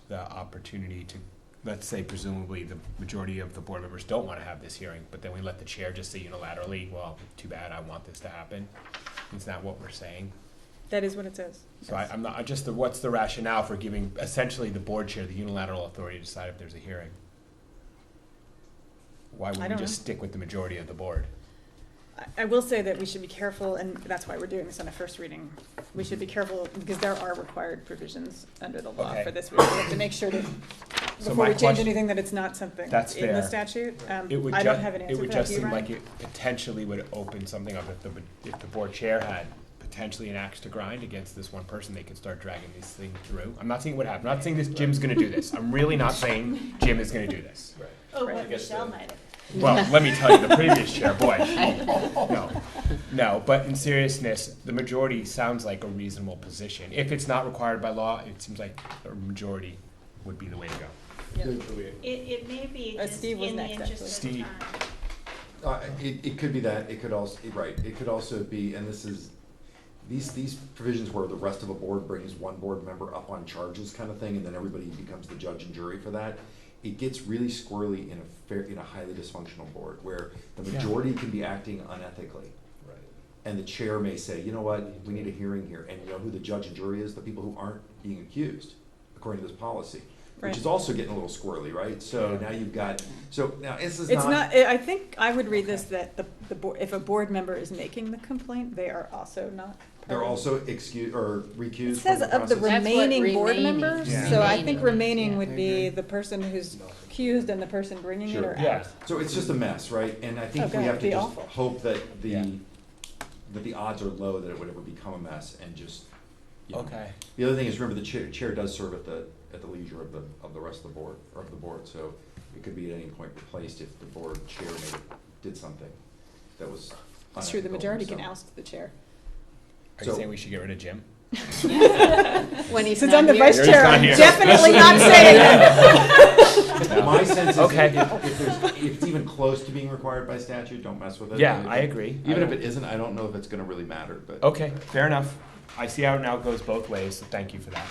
the opportunity to, let's say presumably the majority of the board members don't want to have this hearing, but then we let the chair just say unilaterally, well, too bad, I want this to happen? Is that what we're saying? That is what it says. So I'm not, what's the rationale for giving essentially the board chair the unilateral authority to decide if there's a hearing? Why I wouldn't we don't just know. stick with the majority of the board? I will say that we should be careful, and that's why we're doing this on a first reading. We should be careful, because there are required provisions under the law Okay. for this. We have to make sure that, So before my we change question- anything, that it's not something That's in the fair. statute. It would I don't have an it answer would for that. just Do you, seem Ryan? like it potentially would open something up if the board chair had potentially an axe to grind against this one person, they could start dragging these things through. I'm not saying it would happen. I'm not saying this Jim's gonna do this. I'm really not saying Jim is gonna do this. Right. Oh, Right. but I guess Michelle the- might have. Well, let me tell you, the previous chair, boy, no, but in seriousness, the majority sounds like a reasonable position. If it's not required by law, it seems like a majority would be the way to go. It may be just Steve was in the next, interest of Steve. time. It could be that, it could also, right, it could also be, and this is, these provisions where the rest of a board brings one board member up on charges kind of thing, and then everybody becomes the judge and jury for that. It gets really squirrely in a highly dysfunctional board, where the majority can be acting unethically. Right. And the chair may say, you know what, we need a hearing here, and you know who the judge and jury is? The people who aren't being accused, according to this policy. Which Right. is also getting a little squirrely, right? So now you've got, so now this is It's not, I think I would read this that the board, if a board member is making the complaint, they are also not. they're part of- also excused or recused It says from the of the process. That's what remaining board remaining- members, Yeah. so I remaining think is, remaining yeah. would be the person who's accused and the person bringing it Sure. or Yeah. out. So it's just a mess, right? And I think Oh, we God, have to it'd be just awful. hope that Yeah. that the odds are low that it would ever become a mess and just, you know. Okay. The other thing is, remember, the chair does serve at the leisure of the rest of the board, so it could be at any point replaced if the board chair did something that was It's true, the unethical majority can themselves. oust the chair. Are you So- saying we should get rid of Jim? When he's Since not I'm the here. vice He's chair, not I'm here. definitely not saying that. My sense is, Okay. if it's even close to being required by statute, don't mess with it. Yeah, I agree. Even if it isn't, I don't know if it's gonna really matter, but. Okay, fair enough. I see how it now goes both ways, so thank you for that.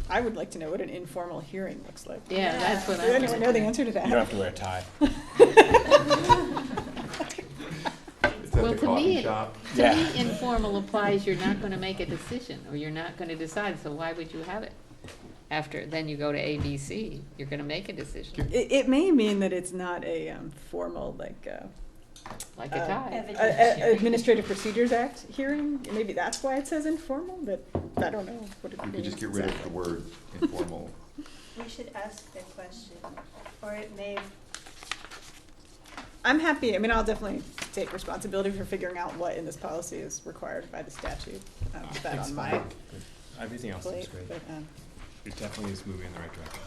I would like to know what an informal hearing looks like. Yeah, that's what Does I'm. anyone know the answer to You don't that? have to wear a tie. It's at Well, the to coffee me, shop. to Yeah. me, informal applies, you're not gonna make a decision, or you're not gonna decide, so why would you have it? After, then you go to ABC, you're gonna make a decision, It may mean that it's not a formal, like, like a tie. Administrative Procedures Act hearing. Maybe that's why it says informal, but I don't know what it You means. could just get rid of the exactly. word informal. We should ask the question, or it may, I'm happy, I mean, I'll definitely take responsibility for figuring out what in this policy is required by the statute. Put that It's on my fine. Everything else plate, is great. but, It definitely is moving in the right direction.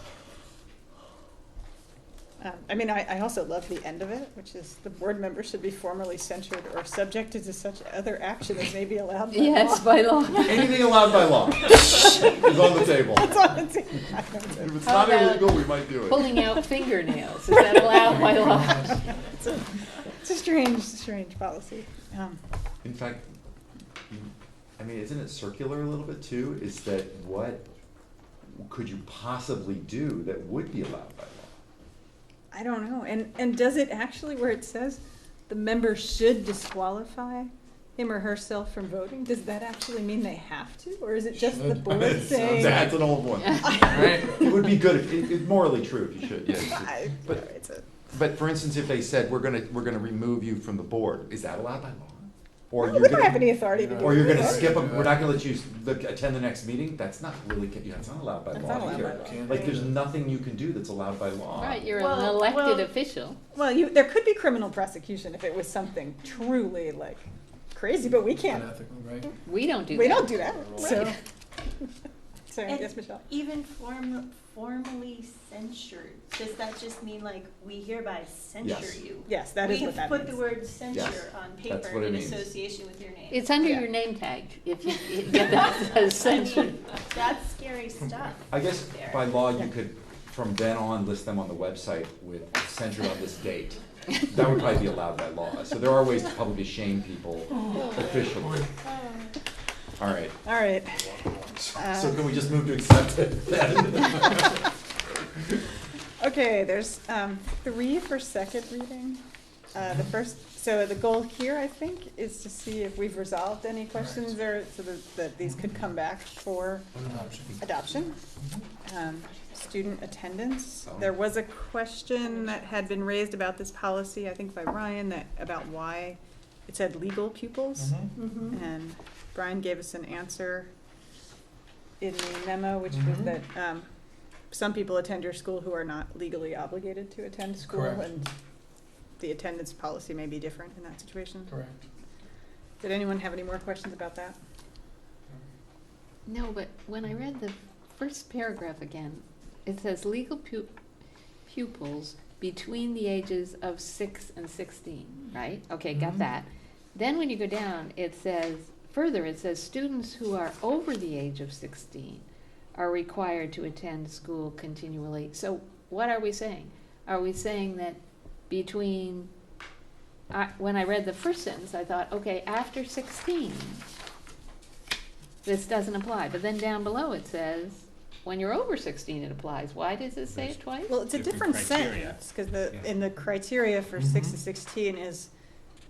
I mean, I also love the end of it, which is the board member should be formally censured or subjected to such other action as may be allowed by law. Yes, by law. Anything allowed by law is on the table. It's on the table. If it's How not about illegal, we might do it. Pulling out fingernails, is that allowed by law? It's a strange policy. In fact, I mean, isn't it circular a little bit too? Is that what could you possibly do that would be allowed by law? I don't know, and does it actually, where it says the member should disqualify him or herself from voting, does that actually mean they have to, or is it just the board saying? That's an old one. It would be good if, it's morally true if you should, yes. But for instance, if they said, we're gonna remove you from the board, is that allowed by law? Or No, you're we don't gonna- have any authority to do Or you're gonna that. skip, we're not gonna let you attend the next meeting? That's not really, that's not allowed by That's law not allowed either. by law. Like, there's nothing you can do that's allowed by law. Right, you're an Well, elected well- official. Well, there could be criminal prosecution if it was something truly like crazy, but we can't, Unethical, right? We don't do that. we don't do that, so. Right. Sorry, And yes, Michelle? even formally censured, does that just mean like, we hereby censure Yes. you? Yes, that is what that We've put means. the word censure Yes, on that's paper what it in means. association with your name. It's under Yeah. your name tag, if you get that as censored. That's scary stuff. I guess there. by law, you could, from then on, list them on the website with censored on this date. That would probably be allowed by law. So there are ways to publicly shame people officially. All right, All right. so can we just move to accept it then? Okay, there's 3 for second reading. So the goal here, I think, is to see if we've resolved any questions or so that these could come back for adoption. Student attendance. There was a question that had been raised about this policy, I think by Ryan, about why it said legal pupils. And Brian gave us an answer in the memo, which was that some people attend your school who are not legally obligated to attend school. Correct. And the attendance policy may be different in that situation. Correct. Did anyone have any more questions about that? No, but when I read the first paragraph again, it says legal pupils between the ages of 6 and 16, right? Okay, got that. Then when you go down, it says students who are over the age of 16 are required to attend school continually. So what are we saying? Are we saying that between, when I read the first sentence, I thought, okay, after 16, this doesn't apply. But then down below it says, when you're over 16, it applies. Why does it say it twice? Well, it's a different criteria. sentence, because in the criteria for 6 to 16 is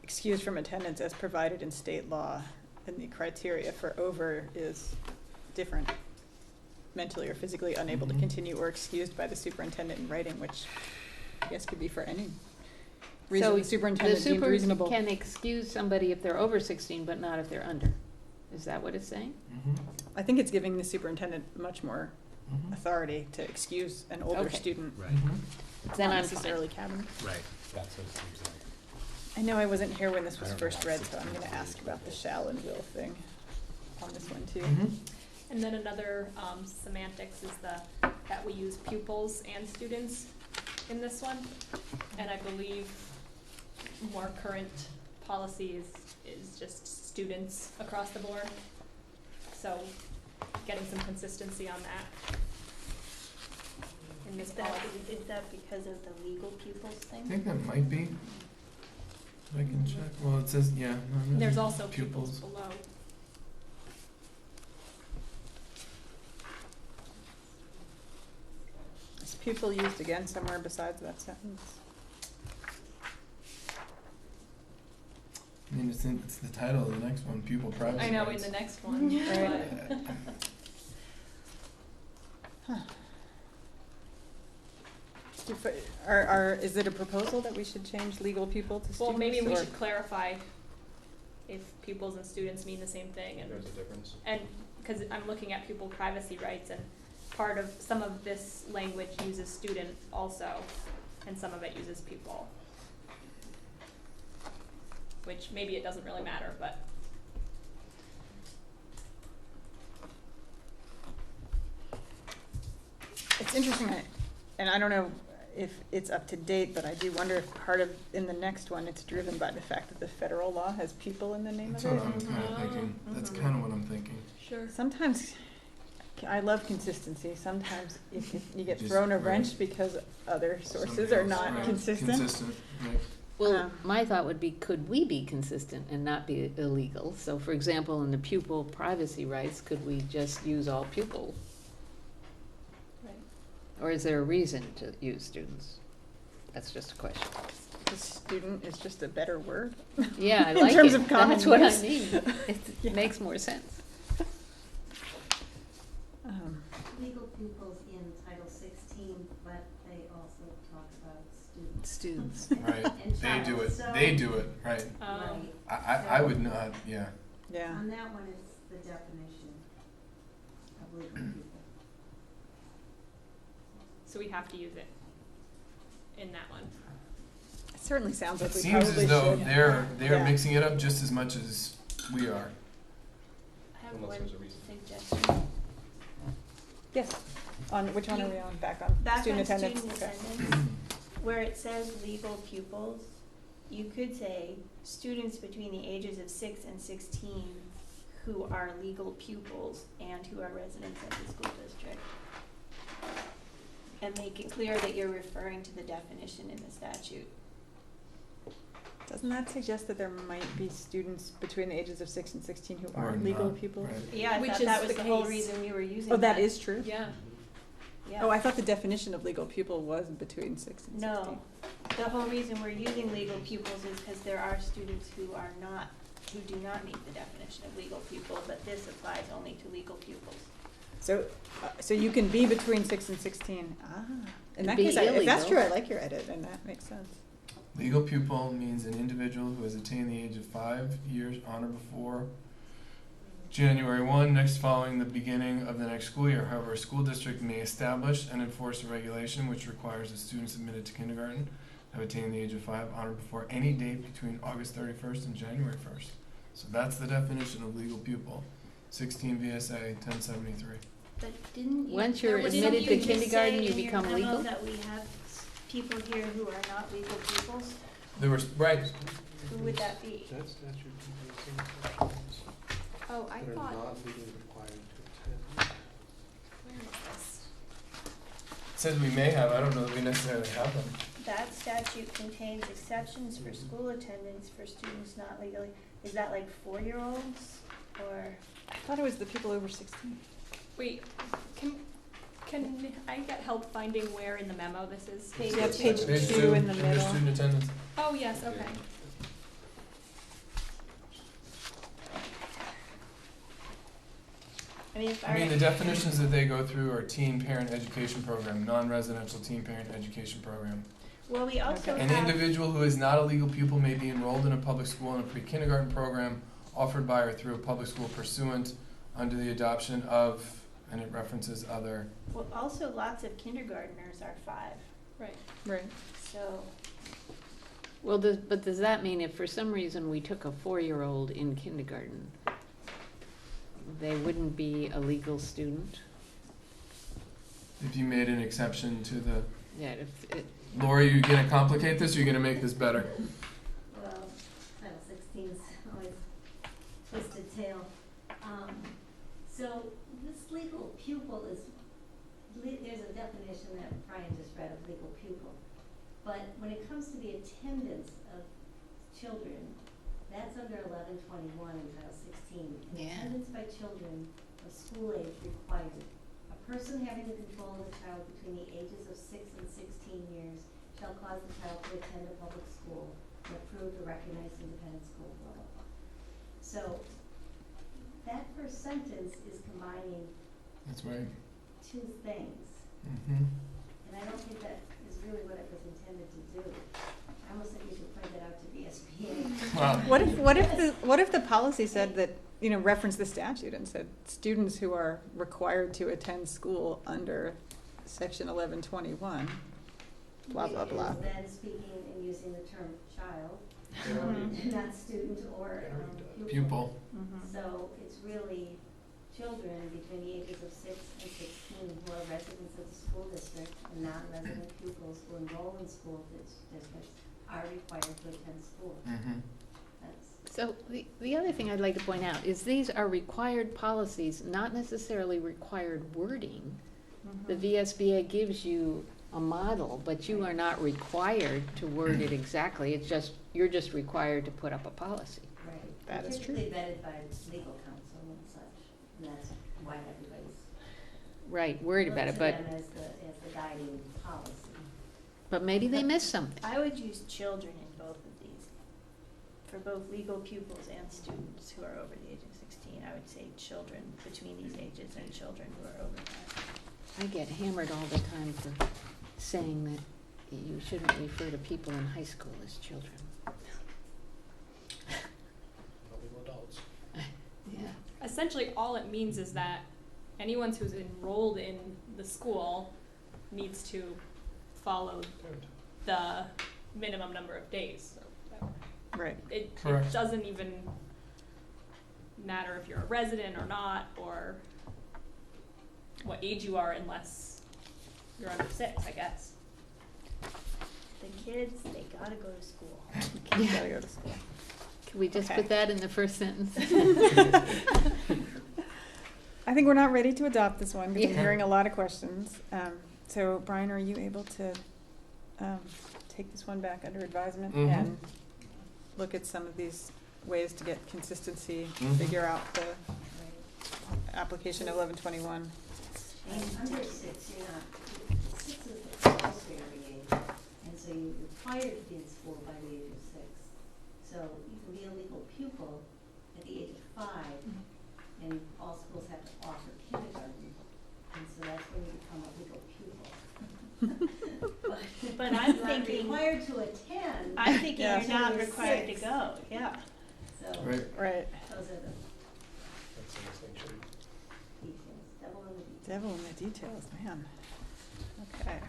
excused from attendance as provided in state law, and the criteria for over is different. Mentally or physically unable to continue or excused by the superintendent in writing, which I guess could be for any reason So the superintendent deemed reasonable. can excuse somebody if they're over 16, but not if they're under. Is that what it's saying? I think it's giving the superintendent much more authority to excuse an older Okay. student. Right, Then Not I'm necessarily cabinet. right, that's what it seems like. I know I wasn't here when this I was don't know first why read, so I'm 16 gonna ask about the shall and will thing on this one too. And then another semantics is that we use pupils and students in this one. And I believe more current policy is just students across the board. So getting some consistency on that in this policy. Is that because of the legal pupils I thing? think that might be. I can check. Well, it says, yeah. No, There's also pupils below. Is pupil used again somewhere besides that sentence? I mean, it's the title of the next one, pupil privacy I know, in rights. the next one. Right. Is it a proposal that we should change legal pupil to students? Well, maybe we or- should clarify if pupils and students mean the same thing, and There's a difference. because I'm looking at pupil privacy rights, and part of, some of this language uses student also, and some of it uses pupil. Which maybe it doesn't really matter, but. It's interesting, and I don't know if it's up to date, but I do wonder if part of, in the next one, it's driven by the fact that the federal law has pupil in the name That's of what it. I'm kind of thinking. That's kind of what I'm thinking. Sure. Sometimes, I love consistency, sometimes you get Just- thrown a right. wrench because other sources Something are else, not right. consistent. Consistent, right. Well, my thought would be, could we be consistent and not be illegal? So for example, in the pupil privacy rights, could we just use all pupils? Right. Or is there a reason to use students? That's just a question. The student is just a better word. Yeah, I In like it. terms of common That's what I use. mean. It Yeah. makes more sense. Legal pupils in Title 16, but they also talk about students. Students. Right. And They do it. child, so- They do it. Right. Right. I would not. Yeah. Yeah. On that one, it's the definition of legal pupil. So we have to use it in that one. It certainly sounds like It we seems probably as though should. they're Yeah. mixing it up just as much as we are. I have Unless one there's a reason. suggestion. Yes. On, which one are we on? Back on Back student on attendance? student Okay. attendance, where it says legal pupils, you could say students between the ages of 6 and 16 who are legal pupils and who are residents of the school district. And make it clear that you're referring to the definition in the statute. Doesn't that suggest that there might be students between the ages of 6 and 16 who Or aren't legal not, pupils? right. Yeah, I Which thought is that was the the whole case. reason we were using Oh, that is true? Yeah. Yeah. Oh, I thought the definition of legal pupil was between 6 and 16. No, the whole reason we're using legal pupils is because there are students who do not meet the definition of legal pupil, but this applies only to legal pupils. So you can be between 6 and 16. In that Be case, if that's illegal. true, I like your edit, and that makes sense. Legal pupil means an individual who has attained the age of 5 years on or before January 1, next following the beginning of the next school year. However, a school district may establish and enforce a regulation which requires that students admitted to kindergarten have attained the age of 5 on or before any date between August 31st and January 1st. So that's the definition of legal pupil, 16 VSA 1073. But didn't you? Once you're but didn't admitted to you just kindergarten, say you in your become memo legal? that we have people here who are not legal pupils? There was, right, Who would that be? That statute contains Oh, I that are thought, not legally required to attend. where is this? it says we may have, I don't know that we necessarily have them. That statute contains exceptions for school attendance for students not legally, is that like 4-year-olds or? I thought it was the people over 16. Wait, can I get help finding where in the memo this is? Yeah, page Page 2 in the under middle. student attendance. Oh, yes, okay. I mean, if I mean, the definitions that they go through are teen parent education program, non-residential teen parent education program. well, we also An have, individual who is not a legal pupil may be enrolled in a public school in a pre-kindergarten program offered by or through a public school pursuant under the adoption of, and it references other. well, also lots of kindergartners are 5, Right. Right. so. Well, but does that mean if for some reason we took a 4-year-old in kindergarten, they wouldn't be a legal student? If you made an exception to the, Yeah, if it, Lori, you gonna complicate this or you gonna make this better? Well, Title 16 is always twisted tail. So this legal pupil is, there's a definition that Brian just read of legal pupil. But when it comes to the attendance of children, that's under 1121 in Title 16. And Yeah. attendance by children of school age required. A person having the control of the child between the ages of 6 and 16 years shall cause the child to attend a public school, an approved or recognized independent school, blah, blah, blah. So that first sentence is combining That's right. 2 things. Mm-hmm. And I don't think that is really what it was intended to do. I almost think you should point that out to VSBA. Well, What if the policy said that, referenced the statute and said students who are required to attend school under section 1121, blah, blah, blah. Is then speaking and using the term child, Mhm. not student or pupil. Mhm. So it's really children between the ages of 6 and 16 who are residents of the school district and non-resident pupils who enroll in school districts are required to attend school. Mm-hmm. That's, so the other thing I'd like to point out is these are required policies, not necessarily required wording. The VSBA gives you a model, but you are not required to word it exactly. It's just, you're just required to put up a policy. right. That is true. Typically vetted by legal counsel and such, and that's why everybody's Right, worried about it, looks but, to them as the guiding policy. but maybe they missed something. I would use children in both of these. For both legal pupils and students who are over the age of 16, I would say children between these ages and children who are over that. I get hammered all the time for saying that you shouldn't refer to people in high school as children. Legal adults. Yeah. Essentially, all it means is that anyone who's enrolled in the school needs to follow the minimum number of days. So Right. it Correct. doesn't even matter if you're a resident or not, or what age you are, unless you're under 6, I guess. The kids, they gotta go to school. Kids gotta go to school. Can we just Okay. put that in the first sentence? I think we're not ready to adopt this one because I'm Yeah. hearing a lot of questions. So Brian, are you able to take this one back under advisement Mhm. and look at some of these ways to get consistency, Mhm. figure out the application of 1121? And under 6, you're not But I'm not thinking, required to attend. I'm thinking Yeah. you're not Until required to 6. go, yeah. So, Right. Right. those are the That's the distinction. details, devil in the details. Devil in the details, man. Okay.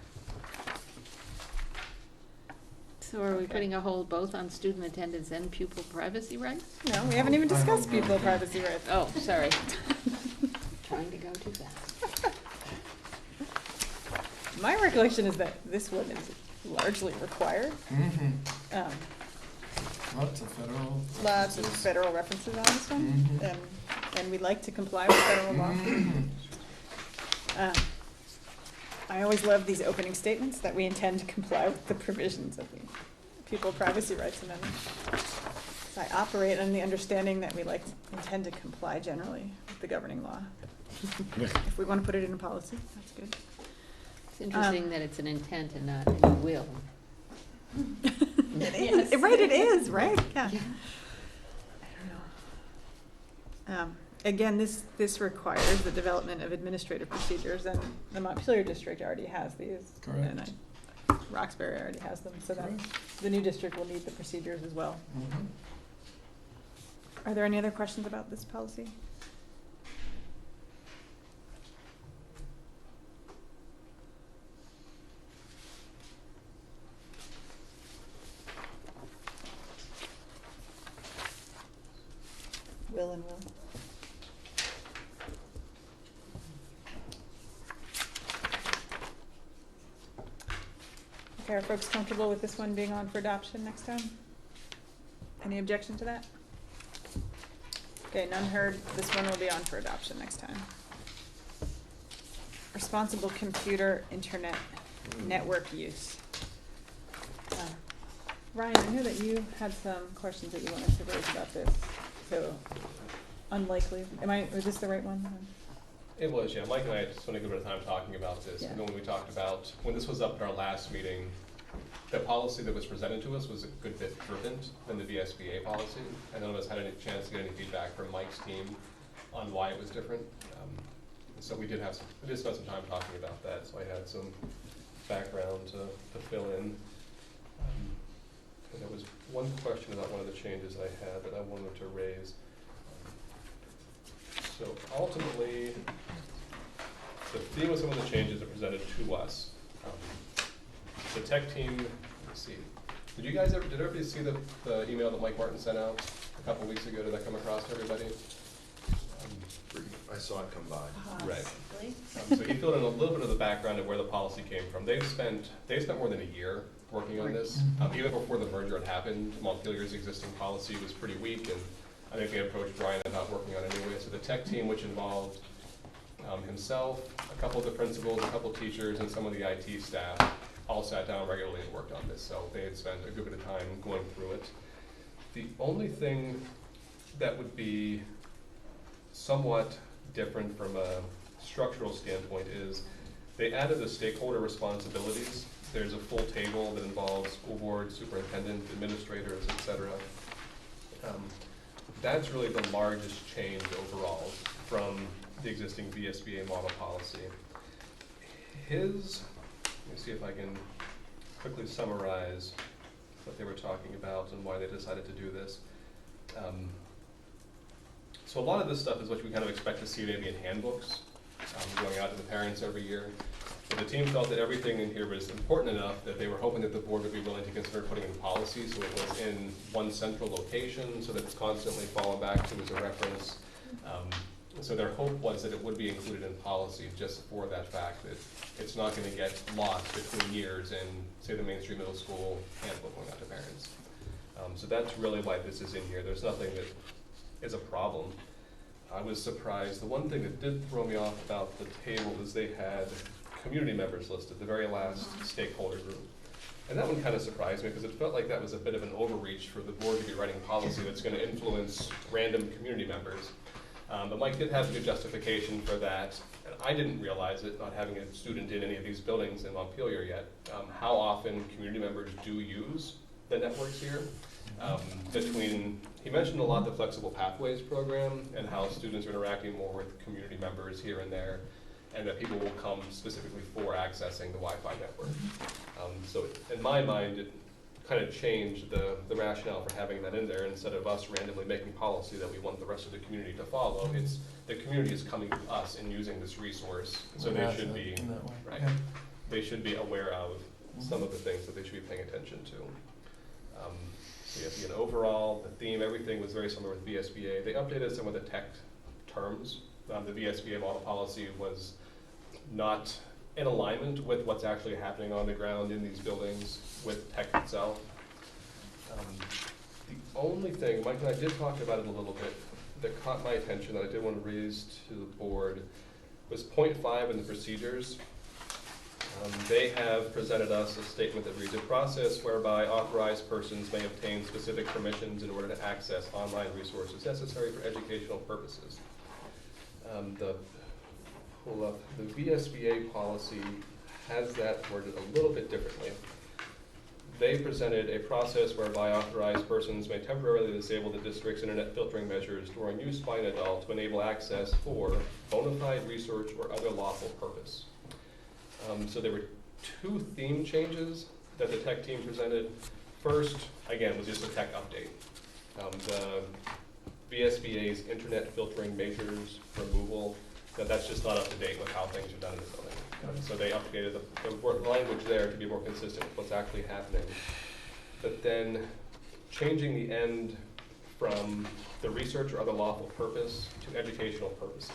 So are we Okay. putting a hold both on student attendance and pupil privacy rights? No, we haven't even discussed pupil privacy rights. Oh, sorry. Trying to go too fast. My recollection is that this one is largely required. Mm-hmm. Um, Lots of federal. Lots of federal references on this one, Mhm. and we like to comply with federal law. Mhm. Um, I always love these opening statements that we intend to comply with the provisions of the Pupil Privacy Rights Amendment. So I operate on the understanding that we intend to comply generally with the governing law. If we want to put it in a policy, that's good. It's interesting that it's an intent and not a will. It is, right, it is, right, yeah. Yeah. I don't know. Again, this requires the development of administrative procedures, and the Montpelier district already has these. Correct. And Roxbury already has them, so that the new district will need the procedures as well. Mhm. Are there any other questions about this policy? Will and Will. Okay, are folks comfortable with this one being on for adoption next time? Any objection to that? Okay, none heard. This one will be on for adoption next time. Responsible computer internet network use. Ryan, I know that you had some questions that you wanted to raise about this, so unlikely. Was this the right one? It was, yeah. Mike and I just spent a good bit of time talking about this. Yeah. And then when we talked about, when this was up at our last meeting, the policy that was presented to us was a good bit different than the VSBA policy. And none of us had any chance to get any feedback from Mike's team on why it was different. So we did spend some time talking about that, so I had some background to fill in. And there was one question about one of the changes I had that I wanted to raise. So ultimately, the theme of some of the changes are presented to us. The tech team, let's see, did everybody see the email that Mike Martin sent out a couple weeks ago? Did that come across to everybody? I saw it come by. Right. So he filled in a little bit of the background of where the policy came from. They spent more than a year working on this. Even before the merger had happened, Montpelier's existing policy was pretty weak, and I think they approached Brian about working on it anyway. So the tech team, which involved himself, a couple of the principals, a couple of teachers, and some of the IT staff, all sat down regularly and worked on this. So they had spent a good bit of time going through it. The only thing that would be somewhat different from a structural standpoint is they added the stakeholder responsibilities. There's a full table that involves school board, superintendent, administrators, et cetera. That's really the largest change overall from the existing VSBA model policy. Let me see if I can quickly summarize what they were talking about and why they decided to do this. So a lot of this stuff is what we kind of expect to see maybe in handbooks, going out to the parents every year. But the team felt that everything in here was important enough that they were hoping that the board would be willing to consider putting in policy, so it was in one central location, so that it's constantly fallen back to as a reference. So their hope was that it would be included in policy just for that fact that it's not going to get lost between years in, say, the mainstream middle school handbook going out to parents. So that's really why this is in here. There's nothing that is a problem. I was surprised. The one thing that did throw me off about the table is they had community members listed, the very last stakeholder group. And that one kind of surprised me because it felt like that was a bit of an overreach for the board to be writing policy that's going to influence random community members. But Mike did have a good justification for that. And I didn't realize it, not having a student in any of these buildings in Montpelier yet, how often community members do use the networks here. He mentioned a lot the Flexible Pathways program and how students are interacting more with community members here and there. and that people will come specifically for accessing the Wi-Fi network. So in my mind, it kind of changed the rationale for having that in there. Instead of us randomly making policy that we want the rest of the community to follow, it's the community is coming to us and using this resource, so they should be, in that way. right, Okay. they should be aware of some of the things that they should be paying attention to. So yeah, again, overall, the theme, everything was very similar with VSBA. They updated some of the tech terms. The VSBA model policy was not in alignment with what's actually happening on the ground in these buildings with tech itself. The only thing, Mike and I did talk about it a little bit, that caught my attention that I did want to raise to the board was point 5 in the procedures. They have presented us a statement that reads, a process whereby authorized persons may obtain specific permissions in order to access online resources necessary for educational purposes. The VSBA policy has that worded a little bit differently. They presented a process whereby authorized persons may temporarily disable the district's internet filtering measures during use by an adult to enable access for bona fide research or other lawful purpose. So there were 2 theme changes that the tech team presented. First, again, was just a tech update. The VSBA's internet filtering measures removal, that's just not up to date with how things are done in the building. So they updated the language there to be more consistent with what's actually happening. But then changing the end from the research or other lawful purpose to educational purposes.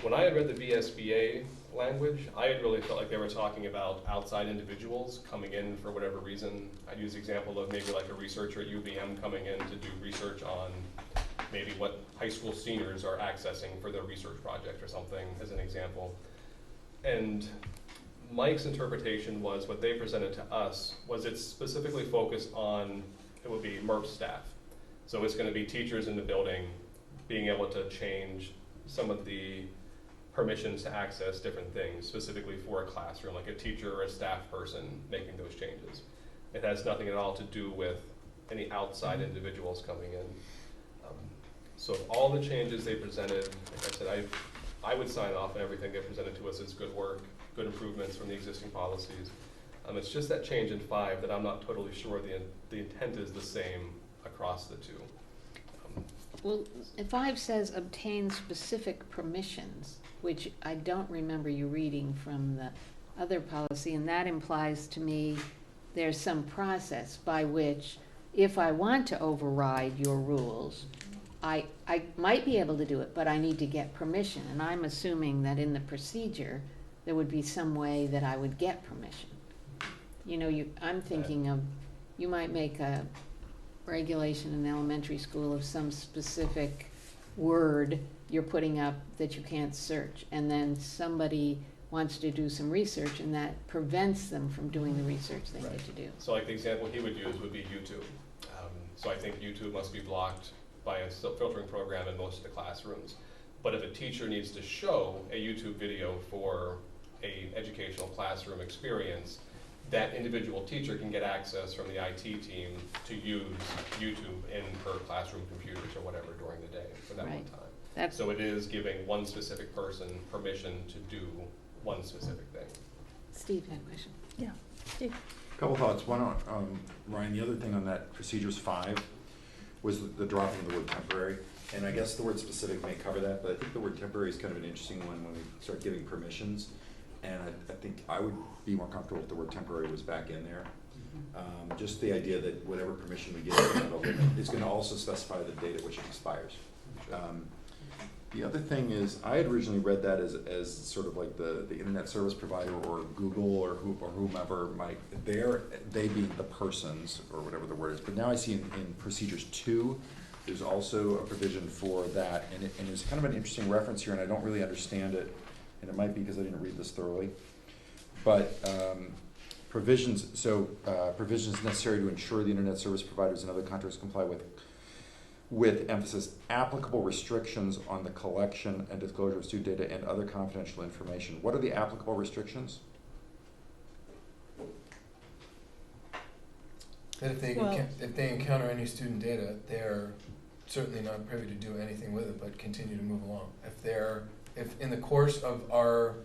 When I had read the VSBA language, I had really felt like they were talking about outside individuals coming in for whatever reason. I'd use the example of maybe like a researcher at UVM coming in to do research on maybe what high school seniors are accessing for their research project or something, as an example. And Mike's interpretation was what they presented to us was it's specifically focused on, it would be MERP staff. So it's going to be teachers in the building being able to change some of the permissions to access different things, specifically for a classroom, like a teacher or a staff person making those changes. It has nothing at all to do with any outside individuals coming in. So if all the changes they presented, like I said, I would sign off on everything they presented to us as good work, good improvements from the existing policies. It's just that change in 5 that I'm not totally sure the intent is the same across the 2. Well, 5 says obtain specific permissions, which I don't remember you reading from the other policy, and that implies to me there's some process by which, if I want to override your rules, I might be able to do it, but I need to get permission, and I'm assuming that in the procedure, there would be some way that I would get permission. I'm thinking of, you might make a regulation in elementary school of some specific word you're putting up that you can't search, and then somebody wants to do some research, and that prevents them from doing the research they need to do. So like the example he would use would be YouTube. So I think YouTube must be blocked by a filtering program in most of the classrooms. But if a teacher needs to show a YouTube video for a educational classroom experience, that individual teacher can get access from the IT team to use YouTube in her classroom computers or whatever during the day for that one time. So it is giving one specific person permission to do one specific thing. Steve had a question. Yeah, Steve. Couple thoughts. One, Ryan, the other thing on that procedures 5 was the dropping of the word temporary. And I guess the word specific may cover that, but I think the word temporary is kind of an interesting one when we start giving permissions. And I think I would be more comfortable if the word temporary was back in there. Just the idea that whatever permission we give is going to also specify the date at which it expires. The other thing is, I had originally read that as sort of like the internet service provider or Google or whomever might, they being the persons or whatever the word is. But now I see in procedures 2, there's also a provision for that. And there's kind of an interesting reference here, and I don't really understand it. And it might be because I didn't read this thoroughly. But provisions necessary to ensure the internet service providers and other contractors comply with emphasis, applicable restrictions on the collection and disclosure of student data and other confidential information. What are the applicable restrictions? That if they encounter any student data, they're certainly not privy to do anything with it, but continue to move along. if in the course of our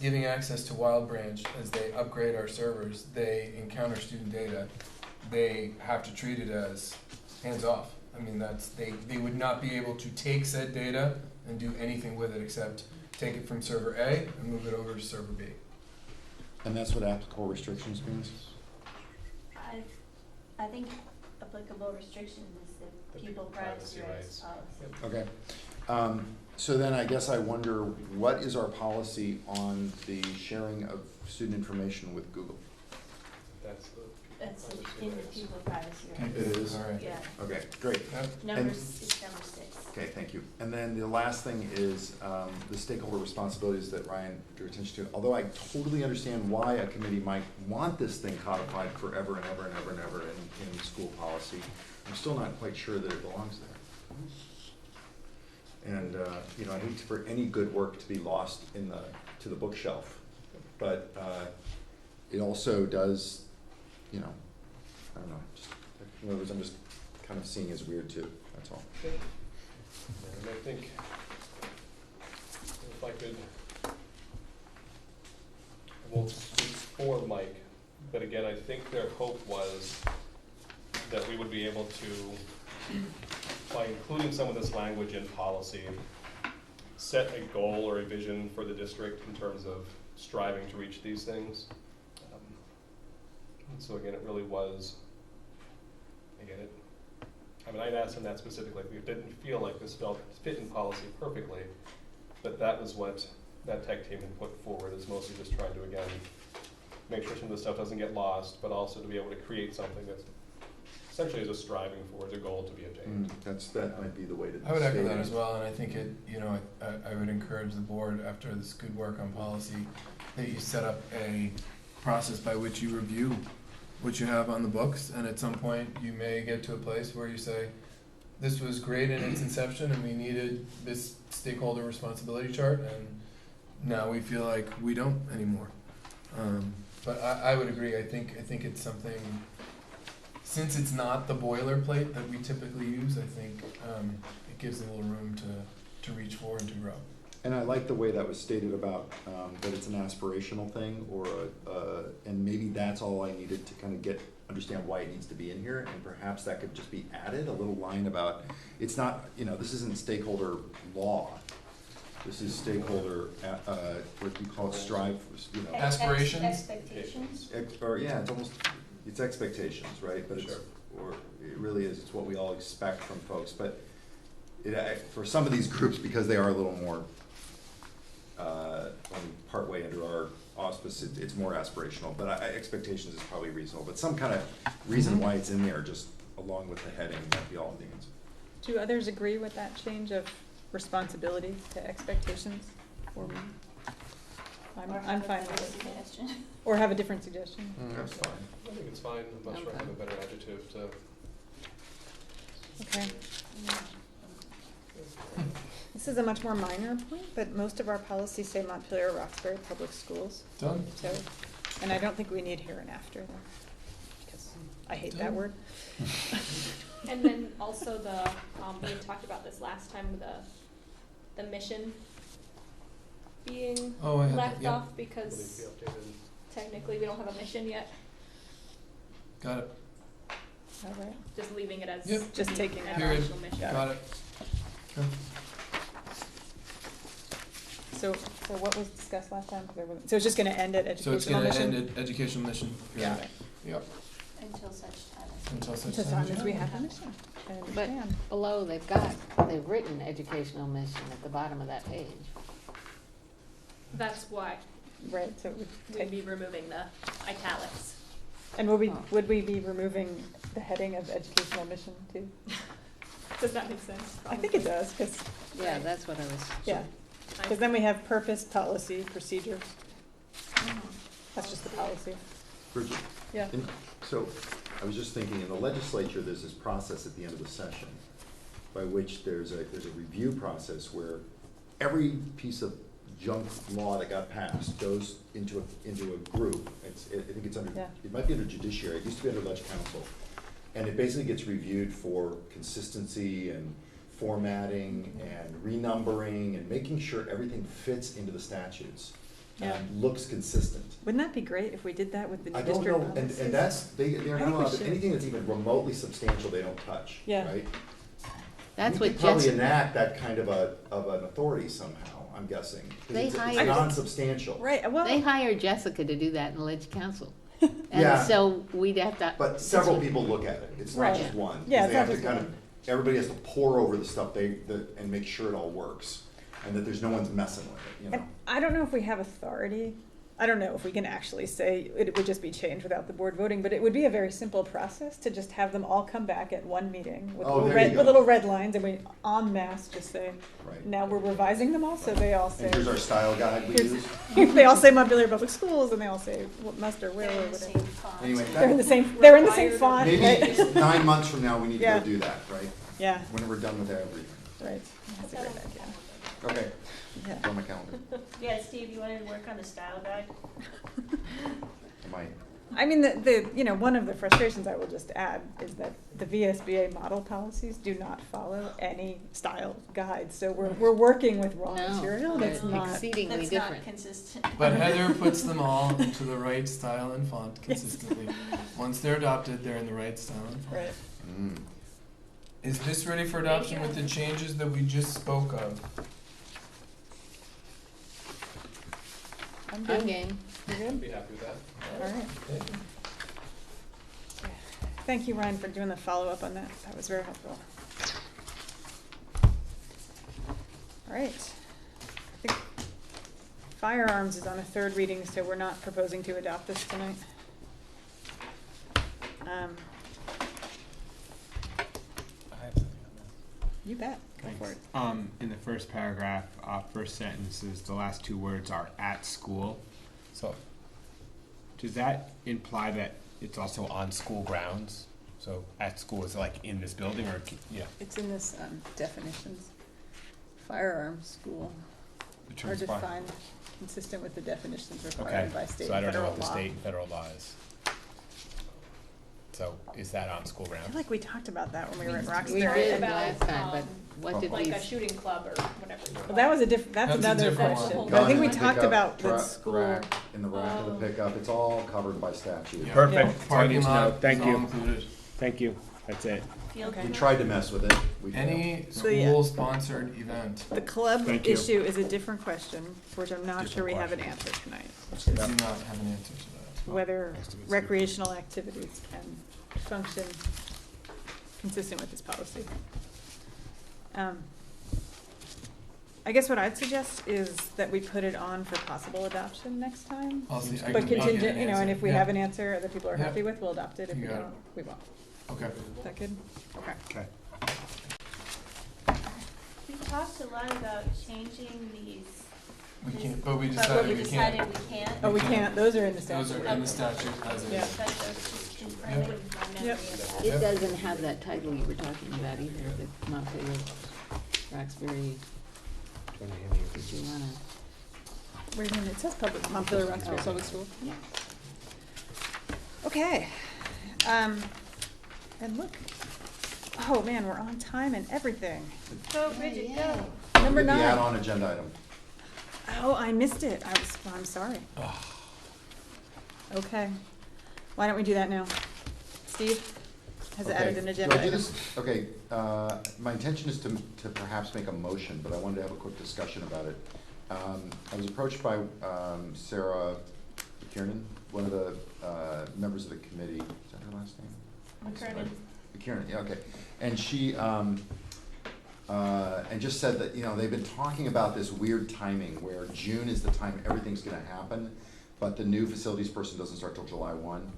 giving access to Wild Branch as they upgrade our servers, they encounter student data, they have to treat it as hands-off. I mean, they would not be able to take said data and do anything with it except take it from server A and move it over to server B. And that's what applicable restrictions means? I think applicable restriction is the pupil privacy rights policy. Okay. So then I guess I wonder, what is our policy on the sharing of student information with Google? That's In the pupil privacy rights. It is? All right. Yeah. Okay, great. It's number 6. Okay, thank you. And then the last thing is the stakeholder responsibilities that Ryan drew attention to. Although I totally understand why a committee might want this thing codified forever and ever and ever and ever in school policy, I'm still not quite sure that it belongs there. And I hate for any good work to be lost to the bookshelf, but it also does, I don't know. Just, in other words, I'm just kind of seeing as weird too. That's all. And I think if I could, I won't speak for Mike, but again, I think their hope was that we would be able to, by including some of this language in policy, set a goal or a vision for the district in terms of striving to reach these things. And so again, it really was, I'd asked him that specifically. It didn't feel like this fit in policy perfectly, but that was what that tech team had put forward, is mostly just trying to, again, make sure some of the stuff doesn't get lost, but also to be able to create something that essentially is a striving for the goal to be obtained. That might be the way to I would echo state that it. as well, and I think I would encourage the board, after this good work on policy, that you set up a process by which you review what you have on the books, and at some point you may get to a place where you say, this was great in its inception and we needed this stakeholder responsibility chart, and now we feel like we don't anymore. But I would agree. I think it's something, since it's not the boilerplate that we typically use, I think it gives a little room to reach for and to grow. And I like the way that was stated about that it's an aspirational thing, and maybe that's all I needed to kind of understand why it needs to be in here, and perhaps that could just be added, a little line about, it's not, this isn't stakeholder law. This is stakeholder, what do you call it, strive, Aspirations? Expectations? It's expectations, right? But Sure. It really is, it's what we all expect from folks, but for some of these groups, because they are a little more, partway under our auspice, it's more aspirational, but expectations is probably reasonable, but some kind of reason why it's in there, just along with the heading, might be all it needs. Do others agree with that change of responsibility to expectations? Or I'm fine with it. Or have a different suggestion. That's fine. I think it's fine. I'm not sure I have a better adjective to. Okay. This is a much more minor point, but most of our policies say Montpelier-Roxbury Public Schools. Done. So, and I don't think we need here and after them, because I hate that word. And then also we had talked about this last time, the mission being Oh, I had left that, yep. off because technically we don't have a mission yet, Got it. All right. just leaving it as Yep. Just taking an that Period. optional mission. Got it. Okay. So what was discussed last time? 'Cause so it's just gonna end at So it's educational gonna mission? end at educational mission. Yeah. period. Yep. Until such time as. Until such Until time time as we have a mission. I But understand. below, they've written educational mission at the bottom of that page. That's why Right, so it would we'd take, be removing the italics. and would we be removing the heading of educational mission too? Does that make sense? I think it does, because, Yeah, that's what I was. yeah, because then we have purpose, policy, procedure. That's just the policy. Bridget? Yeah. So, I was just thinking, in the legislature, there's this process at the end of the session by which there's a review process where every piece of junk law that got passed goes into a group. I think it's under, Yeah. it might be under judiciary, it used to be under leg council. And it basically gets reviewed for consistency and formatting and renumbering and making sure everything fits into the statutes and looks consistent. Wouldn't that be great if we did that with the new I don't district know, policies? and that's, they're I not think we allowed, should. anything that's even remotely substantial, they don't touch, Yeah. right? That's We what could probably Jessica, enact that kind of an authority somehow, I'm guessing. 'Cause They it's hired- non-substantial. Right, well. they hired Jessica to do that in the Ledge Council. Yeah. And so we'd have to. But several people look at it, it's not Right. just one. 'Cause Yeah, it's they not have to just kind of, one. everybody has to pore over the stuff and make sure it all works, and that there's no one's messing with it, you know? And I don't know if we have authority. I don't know if we can actually say it would just be changed without the board voting, but it would be a very simple process to just have them all come back at one meeting with Oh, little there red, you with go. little red lines, and we en masse just say, Right. now we're revising them all, so they all say. And here's our style guide we Here's- use. They all say Montpelier Public Schools, and they all say what must or where They're or in the whatever. same font. Anyway, They're in the that, same, they're in the same font, maybe right? 9 months from now, we need to Yeah. go do that, right? Yeah, When we're done with everything. right. That's a great idea. Okay, Yeah. it's on my calendar. Yeah, Steve, you wanted to work on the style guide? I might. I mean, one of the frustrations I will just add is that the VSBA model policies do not follow any style guide. So we're working with raw No, material that's they're not. exceedingly That's different. not consistent. But Heather puts them all into the right style and font consistently. Once they're adopted, they're in the right style and font. Right. Mm. Is this ready for adoption with the changes that we just spoke of? I'm I'm good. game. You're I'd good? be happy with that. All right. Thank you, Ryan, for doing the follow-up on that. That was very helpful. All right. I think firearms is on a third reading, so we're not proposing to adopt this tonight. You bet. Go for it. In the first paragraph, first sentences, the last two words are "at school." So, does that imply that it's also on school grounds? So, at school is like in this building, or yeah, It's in this definitions. Firearms school the are terms fire- defined consistent with the definitions Okay, required by state so I and don't know federal what the law. state and federal law is. So, is that on school I grounds? feel like we talked about that when we were in We Roxbury. did about, last time, but what did like we? a shooting club or whatever. Well, that was a that's That's a another different question. one. But I think we Gun, talked pickup, about the truck, school. rack, in the rack of the pickup, it's all covered by statute. Yeah. Perfect. Yeah. That's all I need Parking to know. lot Thank is all you. included. Thank you. That's it. Field Okay. We trip? tried to mess with it, we failed. Any So, yeah. school-sponsored event. The club Thank you. issue is a different question, for which I'm not sure Different we have an question. answer tonight, which We is do not have an answer to that. whether Most of it's recreational activities can function consistent with this policy. I guess what I'd suggest is that we put it on for possible adoption next time. I'll see. I But can- I'll get contingent, an and answer. if we Yeah. have an answer that people are Yeah. happy with, we'll adopt it. If You we got it. don't, we won't. Okay. Is that good? Okay. Okay. We talked a lot about changing these. We can't, but we But decided we we decided can't. we can't. Oh, we can't, those are in the Those statute. are in the statute as it Yeah. is. But those just confirming my memory Yep. of that. It doesn't have that title you were talking about either, the Montpelier-Roxbury. Did you wanna? Wait a minute, it says public, Montpelier-Roxbury Oh. Public School. Yeah. Okay, and look, oh man, we're on time and everything. Go, Bridget, Yeah. go. Number Look at the 9. add-on agenda item. Oh, I missed it. I'm sorry. Okay. Why don't we do that now? Steve has Okay. added an agenda Do I do item. this? Okay, my intention is to perhaps make a motion, but I wanted to have a quick discussion about it. I was approached by Sarah Kiernan, one of the members of the committee. Is that her last name? McKernan. Kiernan, yeah, okay. And she, and just said that, they've been talking about this weird timing where June is the time everything's gonna happen, but the new facilities person doesn't start till July 1.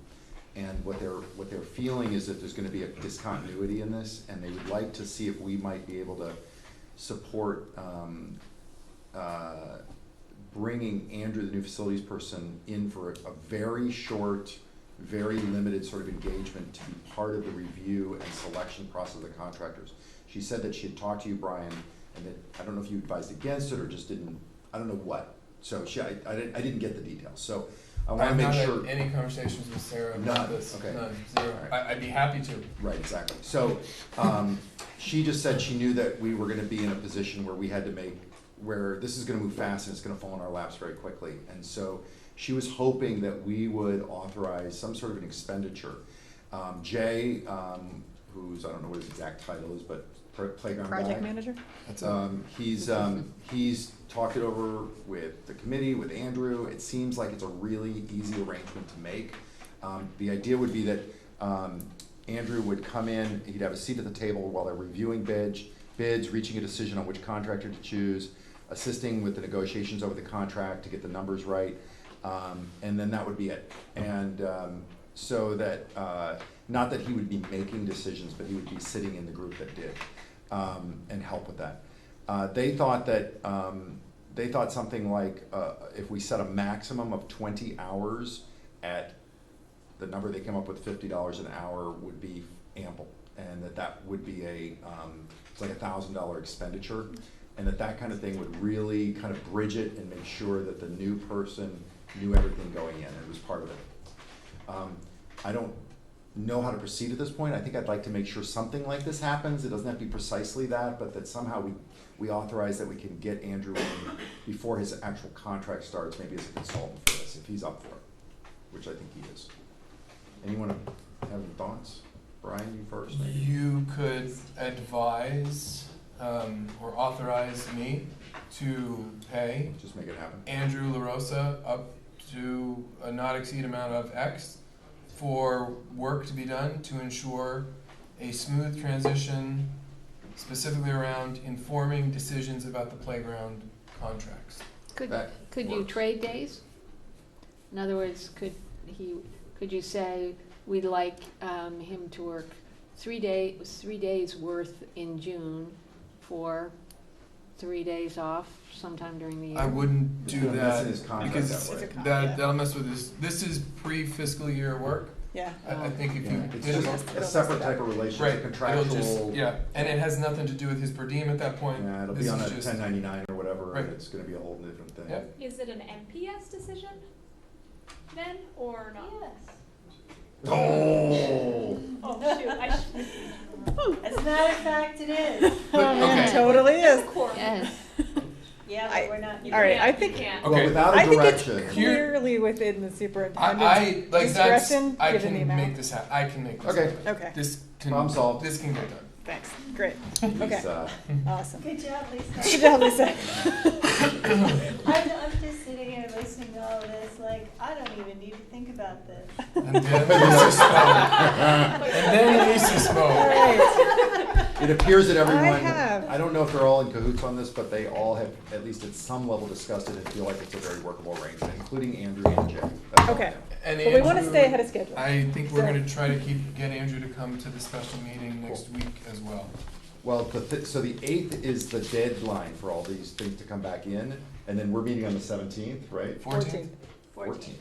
And what they're feeling is that there's gonna be a discontinuity in this, and they would like to see if we might be able to support, bringing Andrew, the new facilities person, in for a very short, very limited sort of engagement to be part of the review and selection process of the contractors. She said that she had talked to you, Brian, and that, I don't know if you advised against it or just didn't, I don't know what So I didn't get the details, so I wanna I've make not sure. had any conversations with Sarah about None, this. okay. None, zero. I'd be happy to. Right, exactly. So, she just said she knew that we were gonna be in a position where we had to where this is gonna move fast and it's gonna fall in our laps very quickly. And so she was hoping that we would authorize some sort of an expenditure. Jay, who's, I don't know what his exact title is, but playground guy. Project manager? He's talked it over with the committee, with Andrew. It seems like it's a really easy arrangement to make. The idea would be that Andrew would come in, he'd have a seat at the table while they're reviewing bids, reaching a decision on which contractor to choose, assisting with the negotiations over the contract to get the numbers right, and then that would be it. And so that, not that he would be making decisions, but he would be sitting in the group that did, and help with that. They thought something like, if we set a maximum of 20 hours at the number they came up with, $50 an hour, would be ample, and that would be it's like $1,000 expenditure, and that kind of thing would really kind of bridge it and make sure that the new person knew everything going in, and it was part of it. I don't know how to proceed at this point. I think I'd like to make sure something like this happens. It doesn't have to be precisely that, but that somehow we authorize that we can get Andrew in before his actual contract starts, maybe as a consultant for this, if he's up for it, which I think he is. Anyone have any thoughts? Brian, you first, maybe? You could advise or authorize me to pay Just make it happen. Andrew LaRosa up to a not exceed amount of X for work to be done to ensure a smooth transition, specifically around informing decisions about the playground contracts. Could you trade days? In other words, could you say, we'd like him to work 3 days worth in June for 3 days off sometime during the year? I wouldn't do That's that in his contract because that way. that'll mess with this. This is pre-fiscal year work. Yeah. I think if you It's did just it, a separate type of relationship, right, contractual. and it has nothing to do with his per diem at that point. Yeah, it'll This be on is a just- 1099 or whatever, Right. and it's gonna be a whole different thing. Yeah. Is it an MPS decision then, or not? Yes. Oh! Oh, shoot, I should. As a matter of fact, it is. Okay. Totally is. Yes. Yeah, I- but we're not. All right, I You think, can't. Well, Okay. without a I think it's direction. clearly within the superintendent's I like that's. discretion, I given the can amount. make this happen. I can make this Okay. happen. Okay, This can. Problem solved. This can get done. thanks, great, okay, Lisa. awesome. Good job, Lisa. Good job, Lisa. I'm just sitting here listening to all of this, like, I don't even need to think about this. And then Lisa spoke. And then Lisa All spoke. right, It appears that everyone, have. I don't know if they're all in cahoots on this, but they all have, at least at some level, discussed it and feel like it's a very workable arrangement, including Andrew and Jay. That's all I Okay. know. And but we want to Andrew, stay ahead of schedule. I think we're So- going to try to get Andrew to come to the special meeting next week as well. Well, so the 8th is the deadline for all these things to come back in, and then we're meeting on the 17th, right? 14th. 14th.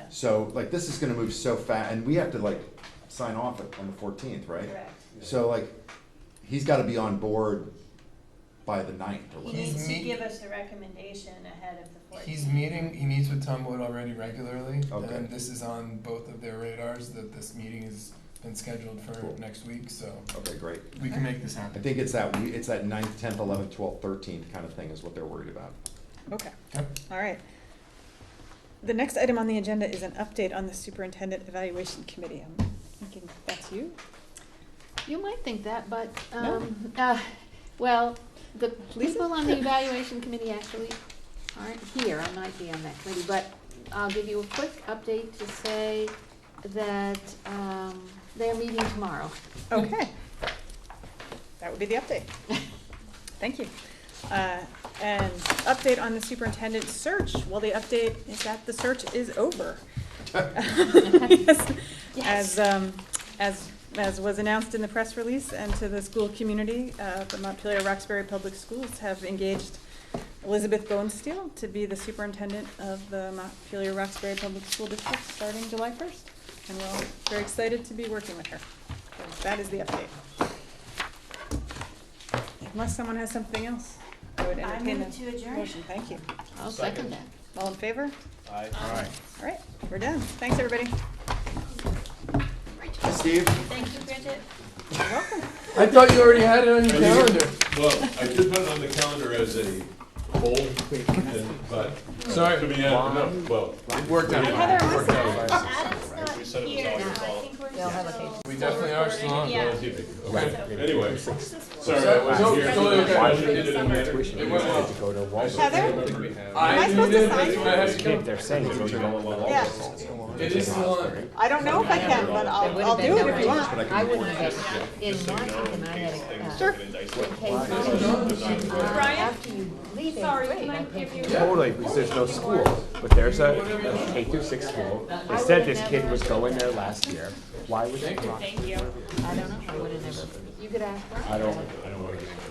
So, like, this is gonna move so fast, and we have to, like, sign off on the 14th, right? Correct. So, like, he's gotta be on board by the 9th or He whatever. needs to meet- give us a recommendation ahead of the 14th. He meets with Tom Wood already regularly. Okay. And this is on both of their radars, that this meeting has been scheduled for Cool. next week, so Okay, great. we can make this I happen. think it's that 9th, 10th, 11th, 12th, 13th kind of thing is what they're worried about. Okay, Okay. all right. The next item on the agenda is an update on the superintendent evaluation committee. I'm thinking that's you? You might think that, but, No? well, the Lisa? people on the evaluation committee actually aren't here. I might be on that committee, but I'll give you a quick update to say that they're meeting tomorrow. Okay. That would be the update. Thank you. And update on the superintendent search. Well, the update is that the search is over. Yes. As was announced in the press release and to the school community, the Montpelier-Roxbury Public Schools have engaged Elizabeth Bonesteel to be the superintendent of the Montpelier-Roxbury Public School District starting July 1st. And we're all very excited to be working with her. So that is the update. Unless someone has something else, I would I entertain move to a adjourn. motion. Thank you. I'll second that. All in favor? Aye. All right. All right, we're done. Thanks, everybody. Steve? Thank you, Bridget. You're welcome. I thought you already had it on your calendar. Well, I did put it on the calendar as a poll, but Sorry. to be added, no, well. It worked out. Heather, It worked out. Adam's not We said it was here, all so your I fault. think we're They'll have a still. case. We definitely are still on. Yeah. Okay, anyway, sorry, So- I wasn't no, here. totally okay. Why did it in there? Tuition, It you went had well. to go to Waldorf. Heather? I think we have. Am I supposed to sign That's why I had to Kid, go. they're saying you're going to Waldorf. Yeah. It is still on. I don't know if I can, but I'll do it if you want. I wouldn't have, in Washington, I had a, Sure. Brian? after you leave eighth Sorry, grade, can I I paid give you- for Totally, because there's no school, but there's a K through 6 school. They said this kid was going there last year. Why would they not? Thank you. I don't know, I would have never, you could ask Brian. I don't want to get into